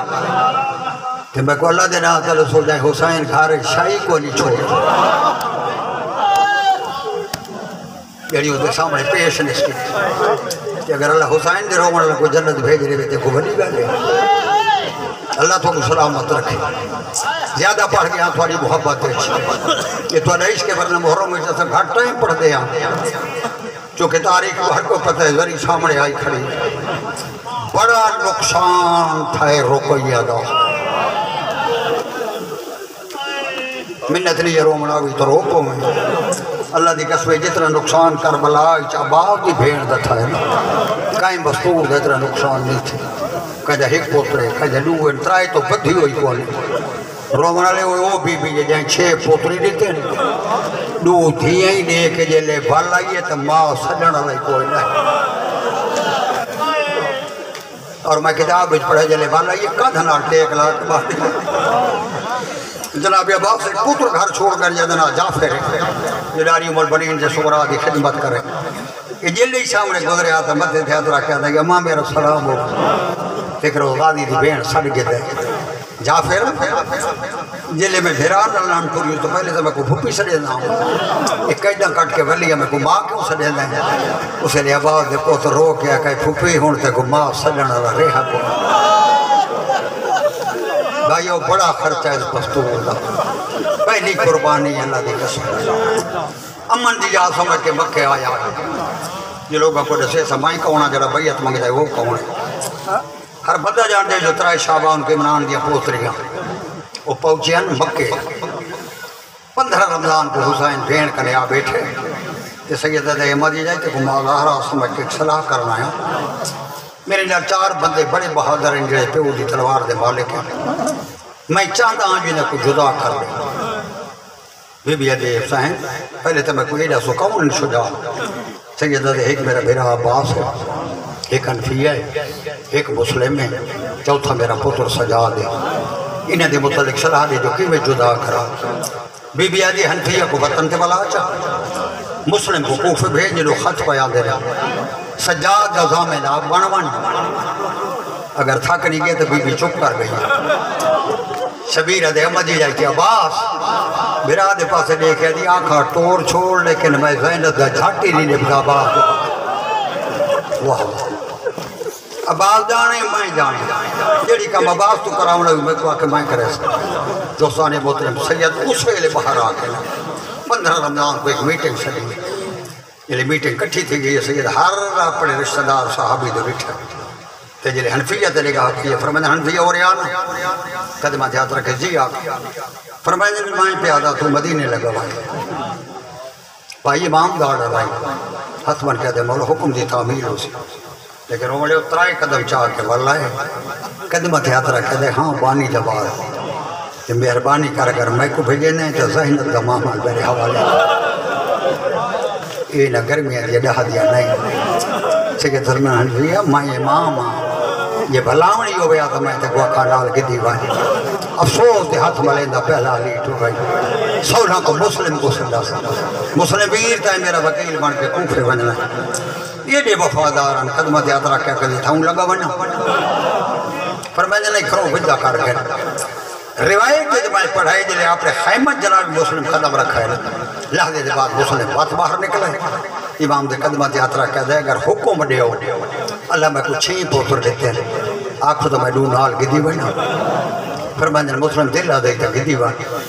کہ میں کو اللہ دینا تعالیٰ سو جائے حسین گھارے شاہی کو نہیں چھوڑ یعنی ہوتے سامنے پیش نشکی کہ اگر اللہ حسین دے رومن اللہ کو جنت بھیج رہے تھے کو بنی گا لے اللہ تو کو سلامت رکھے زیادہ پڑھ گیا تھوڑی محبت ہے یہ تو عشق کے ورنہ محرم میں جیسا گھٹ ٹائم پڑھ دے چونکہ تاریخ کو ہر کو پتہ ہے ذری سامنے آئی کھڑی بڑا نقصان تھا رقیہ دا منت نہیں یہ رومن آگئی تو روکو میں اللہ دی قسمے جتنا نقصان کربلا چاباب دی بھیڑ دا تھا ہے کائم بستور دا اتنا نقصان نہیں تھے کجا ہک پوترے کجا لوگن ترائی تو بدھی ہوئی کوالی رومن آلے ہوئے وہ بی یہ جائیں 6 پوتری دیتے ہیں دو دھیاں ہی دے کے جلے بھال آئیے تو ماں سجن آلائی کوئی نہیں اور میں کتاب اچھ پڑھے جلے بھال آئیے کدھنا ٹیک لاکھ بات جناب عباس ایک پتر گھر چھوڑ کر جدنا جعفر جداری عمر بنین سے سغرا دی خدمت کرے یہ جلے ہی سامنے گزرے آتا مدد تھے آتا رکھا تھا کہ ماں میرا سلام ہو فکر غازی دی بین سڑ گئے جعفر جلے میں بھیران اللہ پوری تو پہلے تو میں کو بھوپی سڑے نہ ہوں ایک قیدہ کٹ کے بھلیا میں کو ماں کیوں سڑے نہ اسے لئے عباس دے پوتر رو کیا کہ بھوپی ہونے کو ماں سڑنا رہا کو بھائیو بڑا خرچہ اس پستور دا پہلی قربانی اللہ دی قسم امن دی جا سمجھ کے مکہ آیا یہ لوگوں کو جسے سمائیں کونا جرا بیعت مانگ جائے وہ کون ہے ہر بندہ جان دے جو ترائے شعبان کے منان دیا پوتریاں وہ پہنچے ہیں مکہ 15 رمضان کو حسین بھین کرنے آ بیٹھے کہ سیدہ دے مدی جائے کہ ماغارہ سمجھ کے صلاح کرنا ہے میرے لئے 4 بندے بڑے بہادر ہیں جڑے پہ دی تلوار دے مالک ہیں میں چاہتا ہوں جنہیں کو جدا کر لیں بی بی عدی حسین پہلے تو میں کوئی ایڈا سو کون شجاع سیدہ دے ایک میرا بھیرا عباس ہے ایک انفیہ ہے ایک مسلم ہے چوتھا میرا پتر سجا دے انہیں دے متعلق صلاح دے جو کہ میں جدا کرا بی بی عدی حنفیہ کو وطن کے بلا چاہ مسلم کو کوفے بھیجنے لو خط پیا دے رہا سجاد ازامن آپ بنوان اگر تھک نہیں گئے تو بی بی چپ کر گئی شبیر دے مجھے جائے کہ عباس میرا دے پاسے دیکھے دی آنکھا ٹور چھوڑ لیکن میں زینت دا جھاٹی نہیں نبھا باپ واہ عباس جانے میں جانے جیڑی کم عباس تو کراؤں لگی میں کو آکے میں کرے دوستان محترم سید اس ویلے باہر آکے 15 رمضان کو ایک میٹنگ چلی یہ میٹنگ کٹھی تھی گئی سید ہر اپنے رشتہ دار صحابی دے بیٹھا تے جلے حنفیہ تے لگا کی فرمائے حنفیہ اور یانا قدمہ دیات رکھے جی آگا فرمائے مائیں پہ آدھا تو مدینے لگا بھائی امام داڑا بھائی حتمن کہتے مولا حکم دی تعمیل ہو سی لیکن وہ بڑے اترائے قدم چاہ کے واللہ ہے قدمہ دیات رکھے دے ہاں بانی جبار کہ مہربانی کر اگر میں کو بھیجے نہیں تو ذہنت کا معامل میرے حوالے یہ نہ گرمیاں دیا ڈہا دیا نہیں سکے درمیان حنفیہ میں امام یہ بھلاونی ہو گیا تو میں تے گوا کانال کی دیوانی افسوس دے ہاتھ ملیندہ پہلا لیٹ ہو گئی 16 کو مسلم کو سندا مسلم بیر تا میرا وکیل بن کے کوفے بننا یہ دے وفاداران خدمت یاترا کیا کر تھا ہوں لگا بنا فرمائے نہیں کھرو بجا کر گئے روایت کے میں پڑھائی جلے آپ نے خیمت جناب مسلم قدم رکھا ہے لحظے دے بعد مسلم بات باہر نکلے امام دے قدمت یاترا کہہ دے اگر حکم دے ہو اللہ میں کچھ 6 پوتر دیتے ہیں آنکھو تو میں دون نال گدی بنا فرمائے مسلم دل آدھے تھا گدی بنا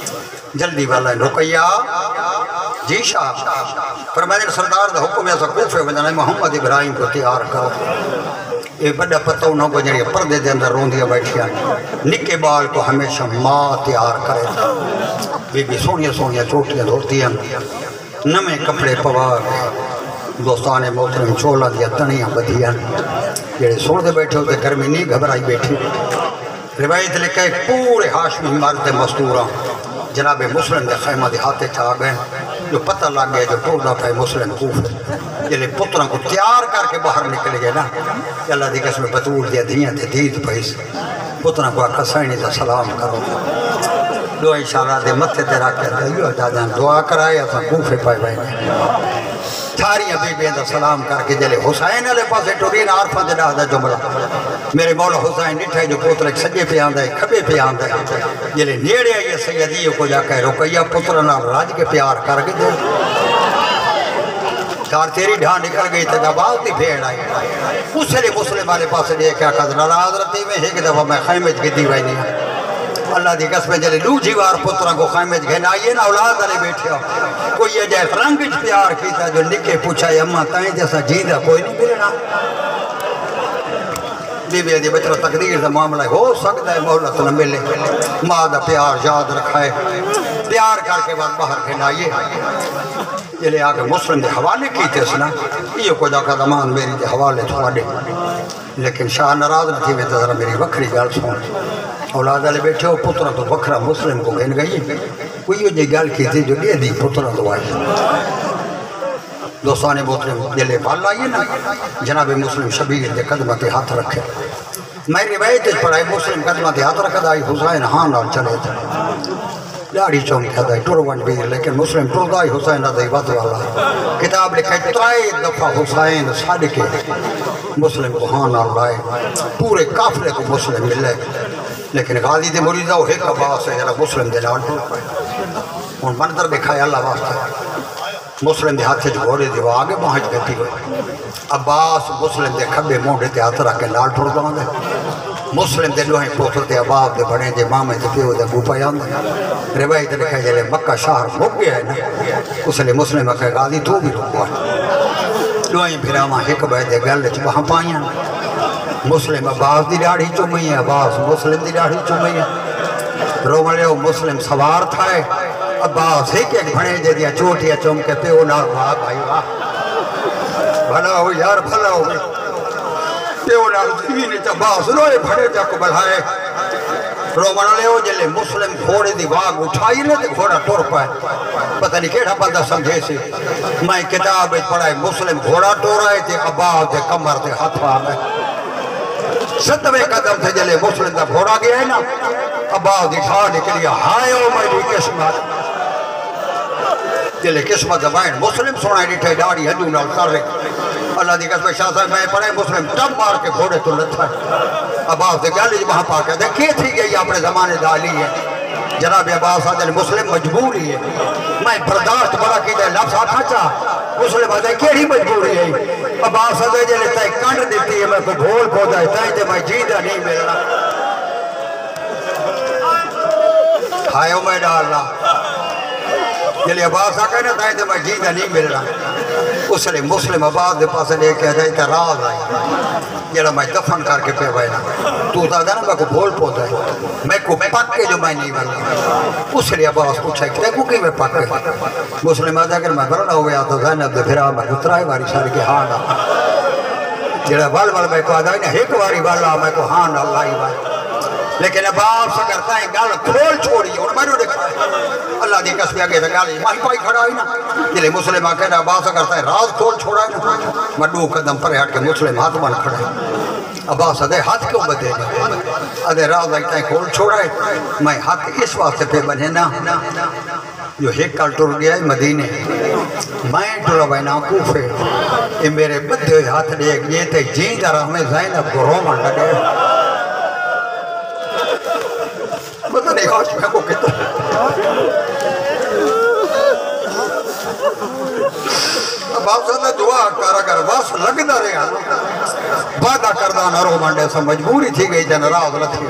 جلدی والا رقیہ جی شاہ فرمائے سردار دا حکم ایسا کوفے بنا محمد ابراہیم کو تیار کرو یہ بڑا پتہ انہوں کو جنہی پردے دے اندر روندیا بیٹھیا نکے بال کو ہمیشہ ماں تیار کرے تھا بی بی سونیا سونیا چوٹیاں دھوتی ہیں نمے کپڑے پوا دوستان محترم چولا دیا تنیاں بدھیا جڑے سوڑ دے بیٹھے ہوتے گرمی نہیں گھبرائی بیٹھی روایت لکھا ایک پورے ہاشمی مرد مستورہ جناب مسلم دے خیمہ دے ہاتھے چھا گئے جو پتہ لگ گیا جو ٹوڑا پہ مسلم کوفے جلے پتروں کو تیار کر کے باہر نکل گئے نا کہ اللہ دی قسم بطول دیا دھیاں تھے دید پیس پتروں کو آقا سائنی دا سلام کرو دو اشارہ دے متھے تے رکھ کے یہ داداں دعا کرائے اساں کوفے پائے وے ساری بیبیاں دا سلام کر کے جلے حسین والے پاسے ٹرین عارفاں دے دا جملہ میرے مولا حسین ڈٹھے جو پوتر ایک سجے پہ آندا ہے کھبے پہ آندا ہے جلے نیڑے آئی سیدی کو جا کے رکیہ پتر نال راج کے پیار کر کے دے چار تیری ڈھا نکل گئی تے باز دی بھیڑ آئی اس لیے مسلم والے پاسے دے کیا قدر حضرت میں ایک دفعہ میں خیمے کی دی وینی اللہ دی قسم جلے لو جیوار پتروں کو خیمے گھن آئیے نا اولاد والے بیٹھے ہو کوئی یہ جائے رنگ پیار کیتا جو نکے پوچھا ہے اماں تائیں جیسا جیندہ کوئی نہیں ملنا بی بی دی بچہ تقدیر دا معاملہ ہو سکتا ہے مہلت نہ ملے ماں دا پیار یاد رکھائے پیار کر کے بعد باہر گھن آئیے جلے آگے مسلم دے حوالے کیتے سنا یہ کو جا کا دمان میری دے حوالے تھوڑے لیکن شاہ ناراض نہ تھی میں تو ذرا میری وکری گال سن اولاد والے بیٹھے ہو پترہ تو وکرہ مسلم کو گھن گئی کوئی یہ گال کی تھی جو لے دی پترہ تو آئی دوستان محترم جلے پال آئیے نا جناب مسلم شبیر دے قدمت ہاتھ رکھے میں روایت پڑھائی مسلم قدمت ہاتھ رکھا دائی حسین ہاں نال چلے تھے لاڑی چونکہ دائی ٹرون بیر لیکن مسلم ٹر دائی حسین دائی وقت والا کتاب لکھے ترائی دفعہ حسین صادقے مسلم کو ہاں نال لائے پورے کافلے کو مسلم ملے لیکن غازی دے مریضہ وہ ایک عباس ہے جنہا مسلم دے لال ٹر پائے ان منظر دکھائے اللہ واسطہ مسلم دے ہاتھ سے گھوڑے دے وہ آگے پہنچ گئی ہوئے عباس مسلم دے کھبے مونڈے تے ہاتھ رکھ کے لال ٹر دوں گے مسلم دے لوہیں پوتر تے عباس دے بڑے دے مامے دے پیو دے گوپا یاندے روایت لکھے جلے مکہ شہر رک گیا ہے نا اس لئے مسلم اکھے غازی تو بھی رک گیا لوہیں پھر آماں ایک بے دے گل چ وہاں پائیاں مسلم عباس دی ڈاڑھی چومئی ہے عباس مسلم دی ڈاڑھی چومئی ہے رومن لے مسلم سوار تھا ہے عباس ایک ایک بھنے دے دیا چوٹیا چوم کے پیو نار واہ بھائی واہ بھلا ہو یار بھلا ہو پیو نار دیوی نے عباس روئے بھنے جا کو بڑھائے رومن لے جلے مسلم گھوڑے دی واگ اٹھائی لے تے گھوڑا ٹور پائے پتہ نہیں کیڑا بندہ سمجھے سی میں کتاب پڑھائے مسلم گھوڑا ٹور آئے تے عباس دے کمر دے ہاتھ آئے ستویں قدم تھے جلے مسلم دا گھوڑا گیا ہے نا عباس دی کھا نکلیا ہائے او میری قسمت جلے قسمت زبائن مسلم سنائے ڈیٹھے ڈاڑی ہدو نال کر رہے اللہ دی قسم شاہ صاحب میں پڑھے مسلم ٹم مار کے گھوڑے تو لتھا عباس دے گالی وہاں پا کے دیکھیں تھی گئی اپنے زمانے ڈالی ہے جناب عباس آدھے مسلم مجبوری ہے میں برداشت بڑا کی دے لفظ آتھا چاہ مسلم آدھے کیڑی مجبوری ہے عباس آدھے جلے تے کنڈ دیتی ہے میں کو بھول پودا ہے تائیں تے میں جیدہ نہیں ملنا کھائیو میں ڈالنا جلے عباس آکے نا تائیں تے میں جیدہ نہیں ملنا اس لئے مسلم عباس دے پاسے لے کے جائے تے راز آئی جلے میں دفن کر کے پہ بائنا تو دادا نا میں کو بھول پودا ہے میں کو پک کے جو میں نہیں ملنا اس لئے عباس پوچھا ہے کہ کوئی میں پک کے مسلم آدھا اگر میں برنا ہویا تو زینب دے پھرا میں اترائے باری ساری کے ہاں نا جلے وال میں کو آدھا ہے ایک باری والا میں کو ہاں نا لائی بائی لیکن عباس کرتا ہے گال کھول چھوڑی اور میں نے دیکھا ہے اللہ دی قسم آگے تھا گالی ماہی پائی کھڑا ہوئی نا جلے مسلم آکے نا عباس کرتا ہے راز کھول چھوڑا ہے نا میں دو قدم پر ہٹ کے مسلم ہاتھ بن کھڑا ہے عباس ادھے ہاتھ کیوں بدے گا ادھے راز آئیتا ہے کھول چھوڑا ہے میں ہاتھ اس واسطے پہ بنے نا جو ایک کال ٹر گیا ہے مدینے میں ٹرا بائنا کوفے یہ میرے بدے ہوئے ہاتھ دیکھ یہ تے جین در ہمیں زینب کو رومن لگے پتہ نہیں خواہش میں کو کتا عباس نے دعا کر اگر واس لگ دا رہا وعدہ کردہ نہ رو منڈے سے مجبوری تھی گئی جن راز لتھی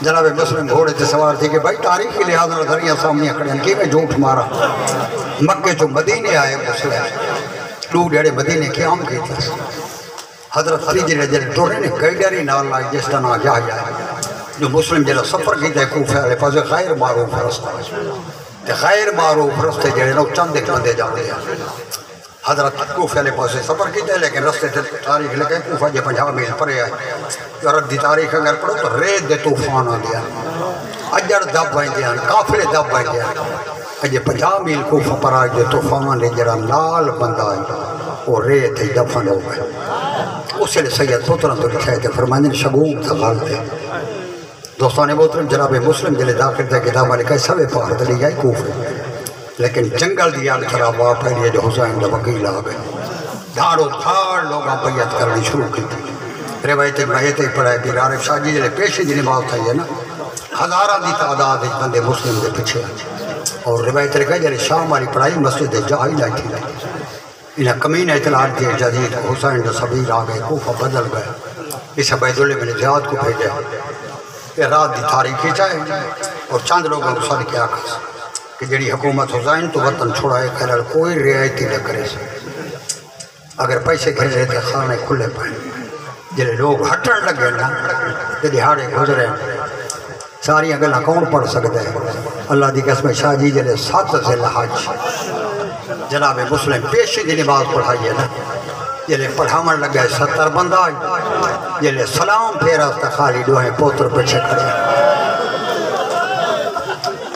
جناب مسلم گھوڑے سے سوار تھی کہ بھائی تاریخی لحاظ نظریہ سامنے کھڑے کہ میں جھوٹ مارا مکے جو مدینے آئے مسلم لو ڈیڑے مدینے کی عام کی تھی حضرت علی جی رجل ٹورے نے کئی ڈیری نال لائی جس طرح کیا جائے جو مسلم جلہ سفر کی تے کوفہ علیہ پاس غیر معروف رستہ غیر معروف رستے جڑے نو چند ایک بندے جاتے ہیں حضرت کوفہ علیہ پاس سفر کی تے لیکن رستے تاریخ لکھے کوفہ جے 50 میل پرے آئے ردی تاریخ اگر پڑھو تو ریت دے طوفان آ دیا اجڑ دب بائیں دیا کافلے دب بائیں دیا اجے 50 میل کوفہ پر آئے جو طوفان لے جڑا لال بندہ آئے اور ریت ہی دفن ہو گئے اس لئے سید پتران تو لکھائے تھے فرمانے شگوم تھا غالتے دوستان محترم جناب مسلم جلے داخل تھے کتاب لکھا ہے سوے پار دلی گئی کوفے لیکن جنگل دی آل خراب ہوا پھیلیے جو حسین دا وکیل آ گئے دھاڑو دھاڑ لوگاں بیعت کرنی شروع کی تھی روایت محیط پڑھائے کہ عارف شاہ جی جلے پیشے دی نماز تھا یہ نا ہزارہ دی تعداد ایک بندے مسلم دے پچھے اور روایت لکھا ہے جلے شاہ ہماری پڑھائی مسجد جاہی لائی تھی انہیں کمین اطلاع کی جدید حسین دا صبیر آ گئے کوفہ بدل گئے اس عبید اللہ میں نے زیاد کو بھیجا کہ رات دی تاریخی چاہے اور چند لوگوں کو صدقے آکھا کہ جڑی حکومت حسین تو وطن چھوڑائے کھلال کوئی رعایتی نہ کرے سے اگر پیسے گھر لیتے خانے کھلے پائیں جلے لوگ ہٹن لگے نا جدی ہاڑے گزرے ساری اگلہ کون پڑھ سکتے ہیں اللہ دی قسم شاہ جی جلے 7 ذی الحج جناب مسلم پیشی دی نماز پڑھائی ہے نا جلے پڑھامن لگے 70 بندہ جلے سلام پھیرا اس خالی دعائیں پوتر پچھے کھڑے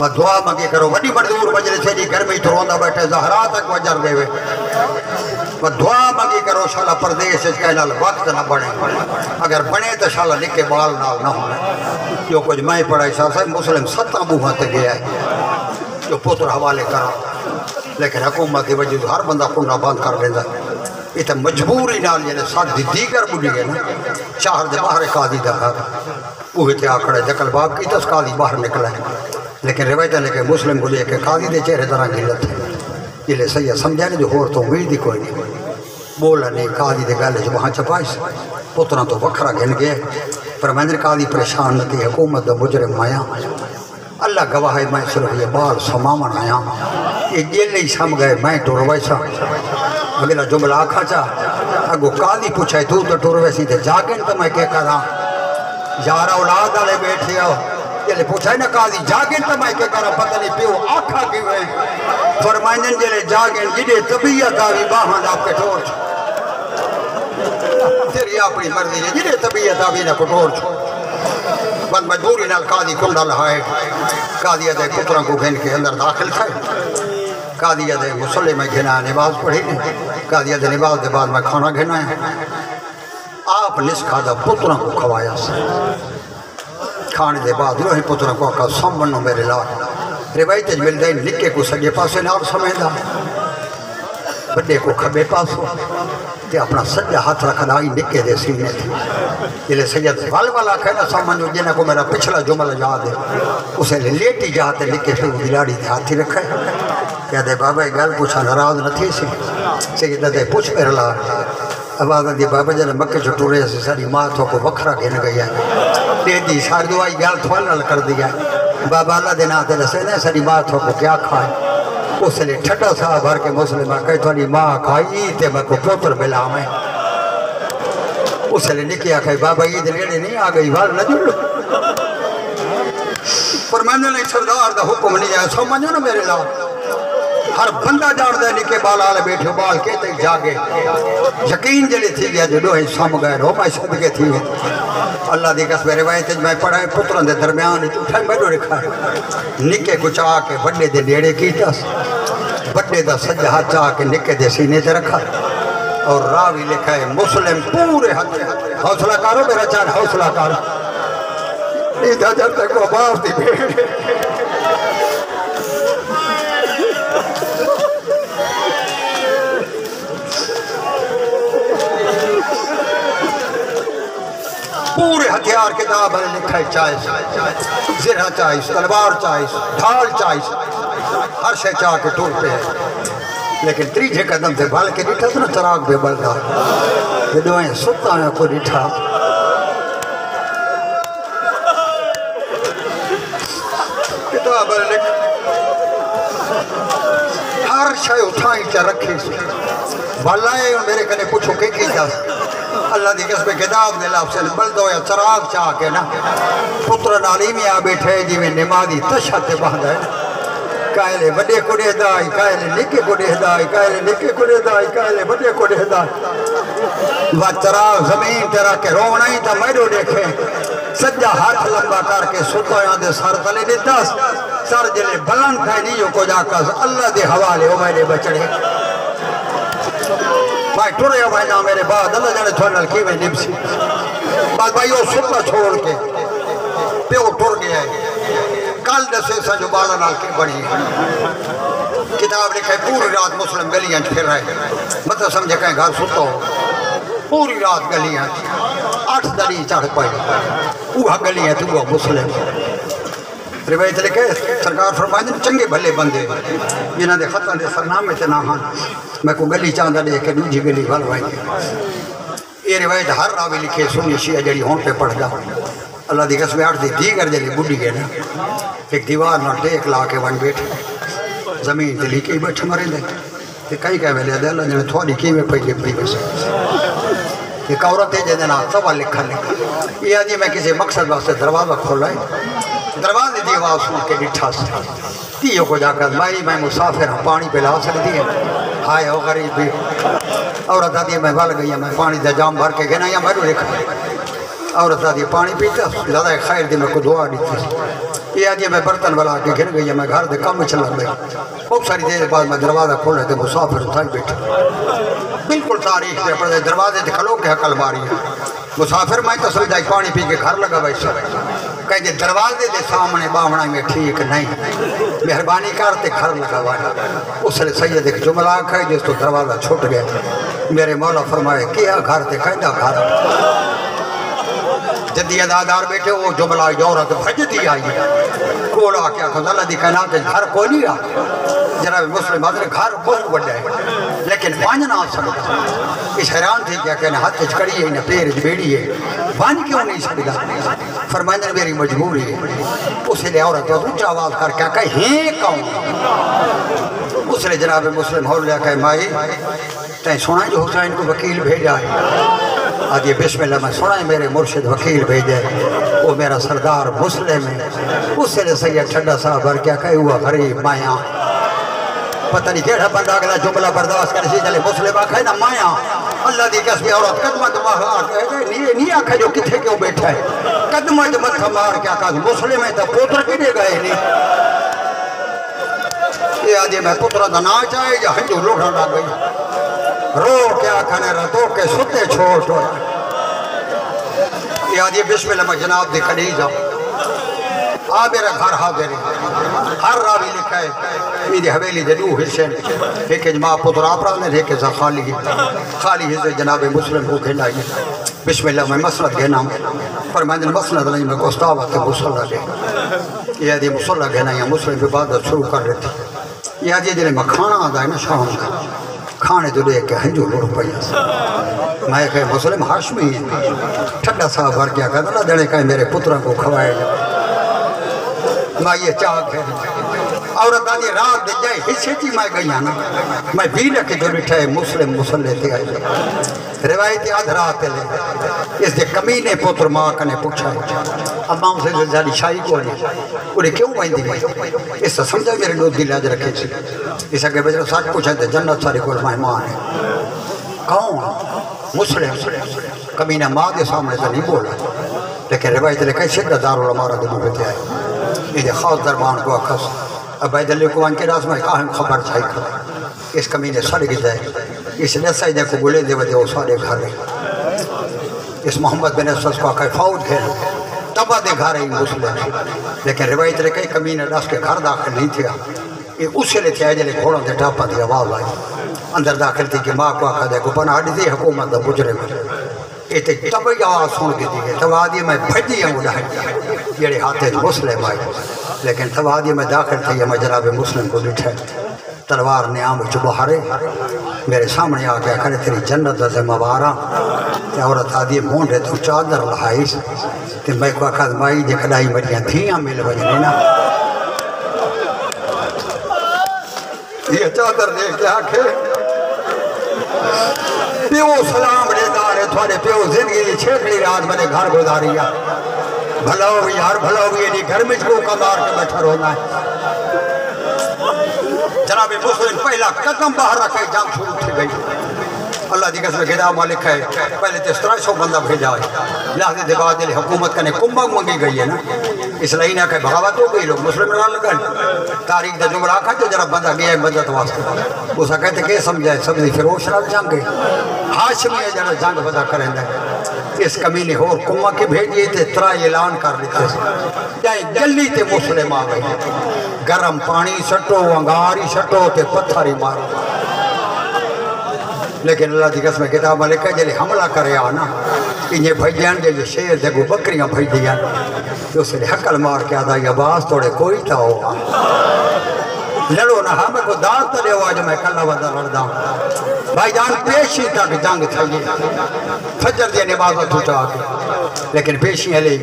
وہ دعا مانگے کرو وڈی مردور مجلس جی گھر میں تو روندہ بیٹھے زہرا تک وجر دے ہوئے وہ دعا مانگے کرو شالا پردیش اس کہنا وقت نہ بڑھے اگر بنے تو شالا لکھے بال نال نہ ہونے جو کچھ میں پڑھائی صاحب مسلم 7 بوہاں تے گیا ہے جو پوتر حوالے کرا لیکن حکومت کی وجہ ہر بندہ کنڈا بند کر لیندہ یہ تو مجبوری نال یہ ساتھ دیگر بڑھی گئے نا شہر دے باہر قاضی دا گھر وہ تے آکڑے جکل باب کی تس قاضی باہر نکلا ہے لیکن روایتیں لے کے مسلم کو لے کے قاضی دے چہرے طرح گلت ہے یہ لے سید سمجھا نہیں جو ہور تو امید ہی کوئی نہیں بولا نہیں قاضی دے گالے جو وہاں چپائش پتنا تو وکھرا گھن گئے پر میں نے قاضی پریشان نتی حکومت دا مجرم آیا اللہ گواہ ہے میں صرف یہ بال سمامن آیا یہ جیلے ہی سم گئے میں ٹور ویسا اگلا جملہ آکھا چاہ اگو قاضی پوچھائے تو ٹور ویسی تے جاگن تو میں کہہ کرا یارا اولاد آلے بیٹھے ہو جلے پوچھائے نا قاضی جاگن تو میں کہہ کرا پتہ نہیں پیو آکھا کیوں ہے فرمائنن جلے جاگن جنہیں طبیعت آوی باہن آپ کے ٹور چھو تیری اپنی مرضی ہے جنہیں طبیعت آوی نا کو ٹور چھو بند مجبوری نال قاضی کنڈا لہائے قاضی ادھے پتروں کو گھن کے اندر داخل تھے قاضی ادھے مسلح میں گھنا نماز پڑھی قاضی ادھے نماز دے بعد میں کھانا گھنا ہے آپ نسکھا دا پتروں کو کھوایا سے کھانے دے بعد روحی پتروں کو کہا سم بنو میرے لار روایت مل دے نکے کو سجے پاسے نال سمیدہ بڑے کو کھبے پاسو تے اپنا سجا ہاتھ رکھا دائی نکے دے سینے تھے جلے سجد وال والا کہنا سامنجو جنہ کو میرا پچھلا جملہ یاد ہے اسے لیٹی جاتے نکے پہ دلاڑی دے ہاتھی رکھا ہے کہتے بابا گل پوچھا نراض نہ تھی سی سجدہ دے پوچھ پہ رلا اب آگا دی بابا جنہ مکہ چھٹورے سے ساری ماتھوں کو وکھرا گھن گیا دے دی ساری دعائی گل تھوالنال کر دیا بابا اللہ دے ناتے رسے ساری ماتھوں کو کیا کھائے اس لئے ٹھٹا صاحب بھر کے مسلمہ کہے تو نہیں ماں کھائی تے میں کو پوتر ملا میں اس لئے نکیا کہے بابا یہ دلیڑے نہیں آگئی وال نہ جلو فرمانے نہیں سردار دا حکم نہیں ہے سمجھو نا میرے لاؤ ہر بندہ جان دے نکے بال آلے بیٹھے بال کہتے جاگے یقین جلی تھی گیا جو دوہے سم گئے رو میں صدقے تھی اللہ دی قسم روایت میں پڑھائے پتران دے درمیان اٹھائے بیٹھو رکھا ہے نکے کو چاہ کے بڑے دے لیڑے کیتا بڑے دا سجہ ہاتھ چاہ کے نکے دے سینے سے رکھا اور راوی لکھا ہے مسلم پورے ہاتھ حوصلہ کارو میرا چاہ حوصلہ کارو ایدھا جب تک وہ باپ دی بیٹھے پورے ہتھیار کتاب ہے لکھا ہے چاہیس زرہ چاہیس تلوار چاہیس ڈھال چاہیس ہر شے چاہ کے ٹور پہ ہے لیکن تریجھے قدم سے بھال کے ڈٹھا تو نا چراغ بے بلدہ یہ دعائیں ستا ہے کو ڈٹھا کتاب ہے لکھا ہر شے اٹھائیں چاہ رکھے بھالائے میرے کنے پوچھو کہ کی جا اللہ دی قسم کتاب دے لفظ بلدو یا چراغ چاہ کے نا پتر نالیمی آ بیٹھے جی میں نمازی تشہت باندھ ہے کائلے بڑے کو دے دائی کائلے نکے کو دے دائی کائلے نکے کو دے دائی کائلے بڑے کو دے دائی وہ چراغ زمین تیرا کے رونا ہی تا میڈو دیکھے سجا ہاتھ لمبا کر کے ستا یہاں دے سر تلے دیتا سر جلے بلند کھائے نہیں کو جا کر اللہ دے حوالے ہو میرے بچڑے بھائی ٹورے ہو بھائی نا میرے بعد اللہ جانے تھوڑا نلکی میں نمسی بعد بھائی وہ ستا چھوڑ کے پیو ٹر گیا ہے کل دسے سا جو بالا نال کے بڑی کتاب لکھے پوری رات مسلم گلیاں پھر رہے مطلب سمجھے کہیں گھر ستا ہو پوری رات گلیاں 8 دری چڑھ پائے اوہا گلیاں تو وہ مسلم روایت لکھے سرکار فرمائیں چنگے بھلے بندے جنہاں دے خطاں دے سرنامے تے نہ ہن میں کو گلی چاندہ دے کے دوجی گلی بھلوائیں یہ روایت ہر راوی لکھے سنی شیعہ جڑی ہون پہ پڑھ دا اللہ دی قسم 8 دی دیگر جلی بڑھی گئے نا ایک دیوار نہ ٹیک لا کے ون بیٹھے زمین تے لکھے بیٹھے مرے دے تے کئی کہہ ویلے دے اللہ جنہیں تھوڑی کیویں پہلے پڑھی بسے ایک عورت ہے جنہیں نا سوال لکھا یہ آجی میں کسی مقصد واسطے دروازہ کھولا ہے دروازے دی آواز سن کے ڈٹھا سے تیو کو جا کر بھائی میں مسافر ہوں پانی پہ لا سکتی ہے ہائے ہو غریب بھی عورت دادی میں بھل گئی ہے میں پانی دا جام بھر کے گنا یا میں رو لکھا عورت دادی پانی پیتا زیادہ خیر دی میں کو دعا دیتی یہ آجی میں برتن والا کے گھر گئی ہے میں گھر دے کم چلا گئی بہت ساری دیر بعد میں دروازہ کھولے تھے مسافر تھائی بیٹھا بالکل تاریخ پہ پڑھے دروازے دے کھلو کے حقل ماری ہے مسافر میں تو سمجھائی پانی پی کے گھر لگا ویسا کہیں جے دروازے دے سامنے باہنا میں ٹھیک نہیں مہربانی کرتے گھر لگا وایا اس نے سید ایک جملہ کھائی جس تو دروازہ چھوٹ گیا میرے مولا فرمائے کیا گھر تے کہیں دا گھر جدی ادادار بیٹھے وہ جملہ عورت بھجتی آئی کوڑا کیا کھا اللہ دی کہنا کہ گھر کوئی نہیں آ جناب مسلم حضرت گھر بہت بڑا ہے لیکن وانج نہ سکتا اس حیران تھی کیا کہنا ہاتھ چکڑی ہے نہ پیر بیڑی ہے وانج کیوں نہیں سکتا فرمائیں میری مجبوری ہے اسے لے عورت اونچا آواز کر کیا کہے ہیں کون اس نے جناب مسلم ہو لیا کہے مائی تین سنا جو حسین کو وکیل بھیجا ہے آج یہ بسم اللہ میں سنا ہے میرے مرشد وکیل بھیجے وہ میرا سردار مسلم ہے اس سے سید ٹھنڈا صاحب بھر کیا کہے ہوا غریب مایاں پتہ نہیں کیڑا بندہ اگلا جملہ برداشت کر سی جلے مسلم آکھے نا مایاں اللہ دی قسم عورت قدمہ دماغ آکھے نہیں آکھے جو کتھے کیوں بیٹھا ہے قدمہ دماغ مار کیا کہا مسلم ہے تو پوتر کنے گئے نہیں یہ آجے میں پترہ دا نا چاہے یا ہنجو لوڑا نہ گئی رو کیا کھنے رتو کے ستے چھوٹ ہو یہ آجے بسم اللہ میں جناب دے خلیج ہوں آ میرا گھر حاضر ہے ہر راوی لکھا ہے میری حویلی دے دو حصے ایک اجماع پتر آپرانے ایک ازا خالی حصے جناب مسلم کو کھیلا ہے بسم اللہ میں مسند گھنا پر میں نے مسند نہیں میں گستاوت مسلح دے یہ آجے مسلح گھنا یا مسلم عبادت شروع کر رہے تھے یہ آجے جنہیں میں کھانا آدھا ہے نا شام کا کھانے تو لے کے ہنجو لڑ پیا میں کہے مسلم ہاشمی ہے ٹھنڈا صاحب بھر کیا کہتا اللہ دینے کہے میرے پتروں کو کھوائے میں یہ چاک ہے عورت آدھی رات دے جائے حصے چی میں گئی نا میں بھی لکھے جو لٹھائے مسلم مسلح تھے آئی روایتی آدھ رات لے اس دے کمینے پتر ماں کنے پوچھا ہے اب ماں سے زیادہ شاہی کو نہیں انہیں کیوں بائیں دی اس سے سمجھا میرے دو دل آج رکھے سے اس اگر بجرہ ساتھ پوچھا ہے جنت سارے کو مہمان ہے کون مسلم کمینے ماں دے سامنے سے نہیں بولا لیکن روایت لے کئی شدہ دار علماء را دنوں پہ آئے یہ خاص دربان کو اکھس اب عید اللہ کو ان کے راز میں اہم خبر چھائی کر اس کمینے سڑ گئی جائے اس لیے سیدہ کو گلے دے ودے وہ سارے گھر رہے اس محمد بن اسوس کو آکھائی فوج ہے تبا دے گھر رہی مسلم لیکن روایت لے کئی کمینے راز کے گھر داخل نہیں تھیا یہ اس لئے تھیا جلے گھوڑوں دے ٹاپا دی آواز آئی اندر داخل تھی کہ ماں کو آکھا دے کو پناہ دی حکومت دا بجرے میں یہ تبی آواز سن کے دی گئے توادی میں بھجی ہوں اڑائی یہ ہاتھے مسلم آئی لیکن توادی میں داخل تھی میں جناب مسلم کو بٹھے تلوار نیام چو بہارے میرے سامنے آ گیا کھڑے تیری جنت دا زموارا تے عورت آدھی مونڈے تو چادر لہائیس تے میں کو آکھا مائی جے کھڑائی مریاں تھیاں مل وجنے نا یہ چادر دے کے آکھے پیو سلام رے دارے تھوڑے پیو زندگی دی چھیکڑی رات میں نے گھر گزاریا بھلا ہوئی یار بھلا ہوئی یہ نہیں گھر میں جو قدار کے بیٹھا رونا ہے جناب مسلم پہلا قدم باہر رکھے جنگ شروع تھی گئی اللہ دی قسم گدا مالک ہے پہلے تے 300 بندہ بھیجا ہے لہذا دے بعد دل حکومت کنے کمبا منگی گئی ہے نا اس لئے نہ کہ بغاوت ہو گئی لوگ مسلم نہ لگن تاریخ دا جملہ آکھا جو جناب بندہ گیا ہے مدد واسطے وہ سا کہتے کہ سمجھائے سبزی فروش نہ جنگ ہے ہاشمی ہے جناب جنگ بدا کریں دے اس کمینے اور کمہ کے بھیجیے تھے ترائی اعلان کر لیتے جائیں گلی تے مسلم آگئے گرم پانی سٹو انگاری سٹو تے پتھاری مارو لیکن اللہ دی قسم کتاب لکھا جلے حملہ کرے آنا انہیں بھائیان جلے شیر جگو بکریاں بھائی دیاں تو اس نے حقل مار کے آدھا یہ باز توڑے کوئی تا ہوا لڑو نہ ہمیں کو دان تلے ہوا جو میں کلہ وردہ لڑدا ہوں بھائی جان پیشی تک جنگ تھائیے فجر دیا نمازہ چھوٹا آگے لیکن پیشی علی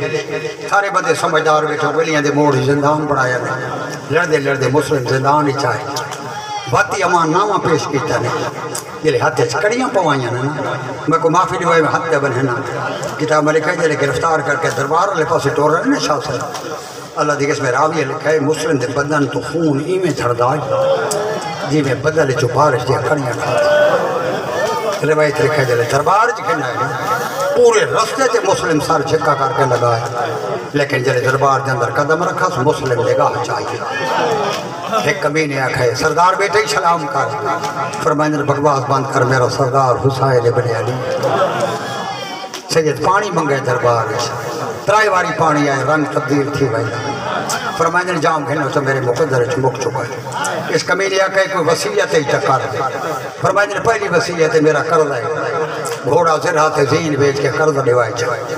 سارے بندے سمجھدار بیٹھو ولیاں دے موڑ زندان بڑھایا میں لڑدے مسلم زندان ہی چاہے باتی امان نامہ پیش کیتا نہیں یہ ہاتھے چکڑیاں پوائیاں نا میں کو معافی دیوائی میں ہاتھے بننا کتاب میں لکھا ہے جلے گرفتار کر کے دربار لے پاسے ٹور رہے شاہ سے اللہ دیکھ اس میں راویہ لکھا ہے مسلم دے بدن تو خون ایمیں جھڑدائی جی میں بدل چپارش دیا کڑیاں کھاتی روایت لکھا ہے جلے دربار جکھنا ہے پورے رستے تے مسلم سار چھکا کر کے لگا ہے لیکن جلے دربار دے اندر قدم رکھا سو مسلم نگاہ چاہیے ایک کمینے آکھا ہے سردار بیٹے ہی سلام کر فرمائن بکواس بند کر میرا سردار حسین ابن علی سید پانی منگے دربار ترائی واری پانی آئے رنگ تبدیل تھی بھائی فرمائن جام گھنوں سے میرے مقدر چمک چکا ہے اس کمینے آکھا ہے کوئی وسیعت ہی چکار فرمائن پہلی وسیعت میرا قرض ہے گھوڑا زرہات زین بیچ کے قرض لیوائے چاہے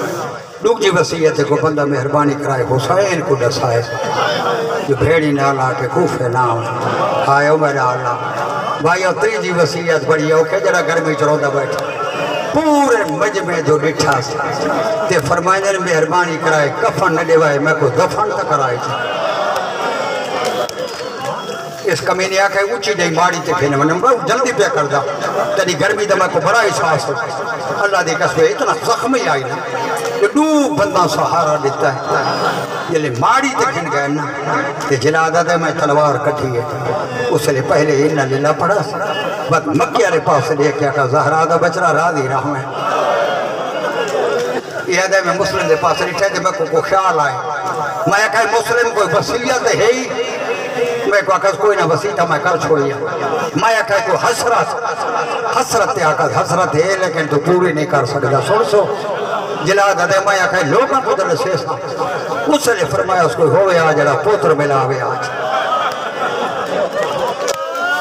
لوگ جی وسیعت کو بندہ مہربانی کرائے حسین کو ڈسائے جو بھیڑی نالا کے کوفے نام آئے عمر اللہ بھائیو تیجی وسیعت بڑی ہے کہ جرہ گرمی چروندہ بیٹھا پورے مجمع جو ڈٹھا تے فرمائنے مہربانی کرائے کفن نہ دیوائے میں کو دفن تک کرائے اس کمینے آکھا ہے اونچی دے ماڑی تے پھینے میں نمبر جلدی پہ کر دا تیری گرمی دے میں کو بڑا احساس ہے اللہ دے قسمے اتنا زخمی آئی نا کہ دو بندہ سہارا دیتا ہے یہ لے ماڑی تے گھن گئے نا تے جلادہ دے میں تلوار کٹھی ہے اس لئے پہلے انہا للہ پڑھا بات مکیہ لے پاس لے کیا کہ زہرادہ بچرا راضی رہا میں یہ دے میں مسلم دے پاس لے دے میں کو خیال آئے میں کہا مسلم کوئی وسیعت ہے ہی میں کو آکھا کوئی نہ وسیعہ میں کر چھوڑیا میں کہا کوئی حسرت آکھا حسرت ہے لیکن تو پوری نہیں کر سکتا سو جلادہ دے میں کہا لوگاں کو در سیسا اس لئے فرمایا اس کو ہوئے آج جڑا پوتر ملا ہوئے آج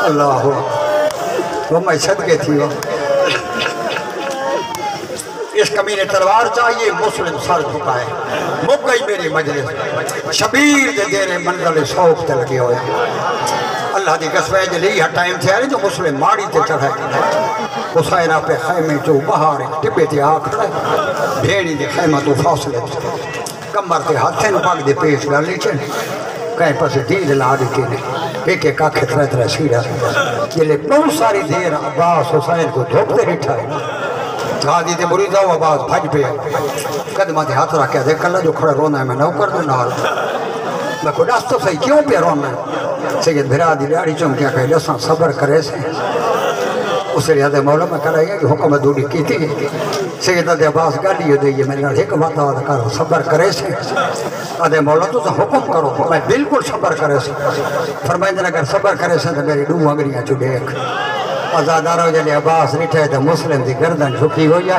اللہ ہوا وہ میں صدقے تھی وہ اس کمینے تلوار چاہیے مسلم سر جھکائے مک گئی میری مجلس شبیر دے دیرے منزل شوق تے لگے ہوئے اللہ دی قسم ہے جلی ہر ٹائم تھے آرے جو مسلم ماڑی تے چڑھائے حسینہ پہ خیمے جو بہارے ٹبے تے آکھ رہے بھیڑی دے خیمہ تو فاصلے کمبر تے ہاتھیں پاک دے پیش گا لیچے کہیں پسے دید لا دیتی نے ایک ایک آنکھیں ترہ سیرہ یہ لے بہت ساری دیر عباس حسین کو دھوپتے رٹھائے غازی دے مریضہ و عباس بھج پہ قدمہ دے ہاتھ رکھے دیکھ اللہ جو کھڑے رونا ہے میں نو کر دوں نال میں کو ڈاس تو صحیح کیوں پہ رونا ہے سید بھرا دی لیاڑی چون کیا کہے لسان صبر کرے سے اسے لئے مولا میں کہا ہے کہ حکم دوڑی کی تھی سید دے عباس گاڑی دے یہ میں نے ایک بات آدھا کرو صبر کرے سے آدھے مولا تو حکم کرو میں بالکل صبر کرے سے فرمائیں اگر صبر کرے سے تو میری دو انگریاں چو دیکھ آزادارو جلے عباس رٹھے تو مسلم دی گردن جھکی ہوئی ہے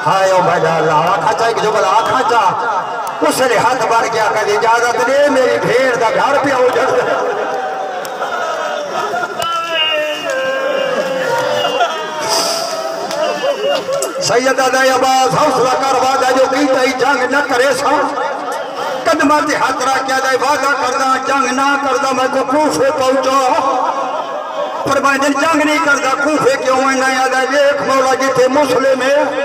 ہائے او بھائی اللہ آکھا چاہے کہ جو بلا آکھا چاہ اس نے ہاتھ بار کیا کہ اجازت دے میری بھیڑ دا گھر پہ ہو جڑ سید آدھائی عباس حوصلہ کر وعدہ جو کیتا ہی جنگ نہ کرے سا قدمہ تے ہاتھ رہا کیا دائی وعدہ کردہ جنگ نہ کردہ میں کو کوفے پہنچا فرمائے دن جنگ نہیں کردہ کوفے کیوں ہے نہ یاد ہے ایک مولا جیتے مسلم ہے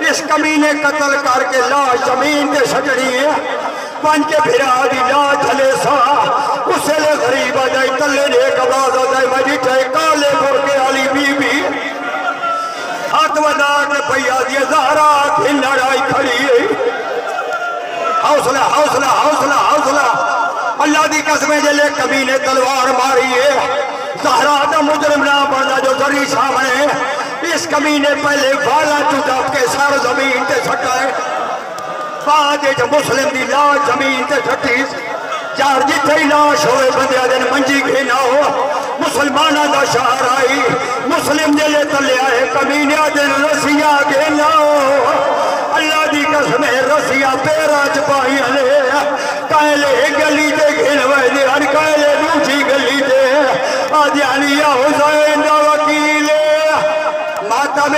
اس کمینے قتل کر کے لاش زمین کے سجڑی ہے پانچ کے بھرا دی لاش جھلے سا اسے لے غریب آجائی تلے نے ایک آواز آجائی مجھے کالے بھر کے علی بی بی ہاتھ ودا کے پہیا دیئے زہرا کی لڑائی کھڑی ہے حوصلہ حوصلہ حوصلہ حوصلہ اللہ دی قسمیں جلے کمینے تلوار ماری ہے زہرا دا مجرم نہ بڑھا جو ذری سامنے اس کمینے پہلے والا چوداب کے سار زمین تے سٹائے بعد جو مسلم دی لاش زمین تے سٹی چار جتے ہی لاش ہوئے بندے دن منجی گھینا ہو مسلمانہ دا شہر آئی مسلم دلے تلے آئے کمینے دن رسیاں گھینا ہو پائی لے کائلے گلی دے گھنوے دے ہر کائلے دوچی گلی دے آدھیانی یا حسین دا وکیلے ماتم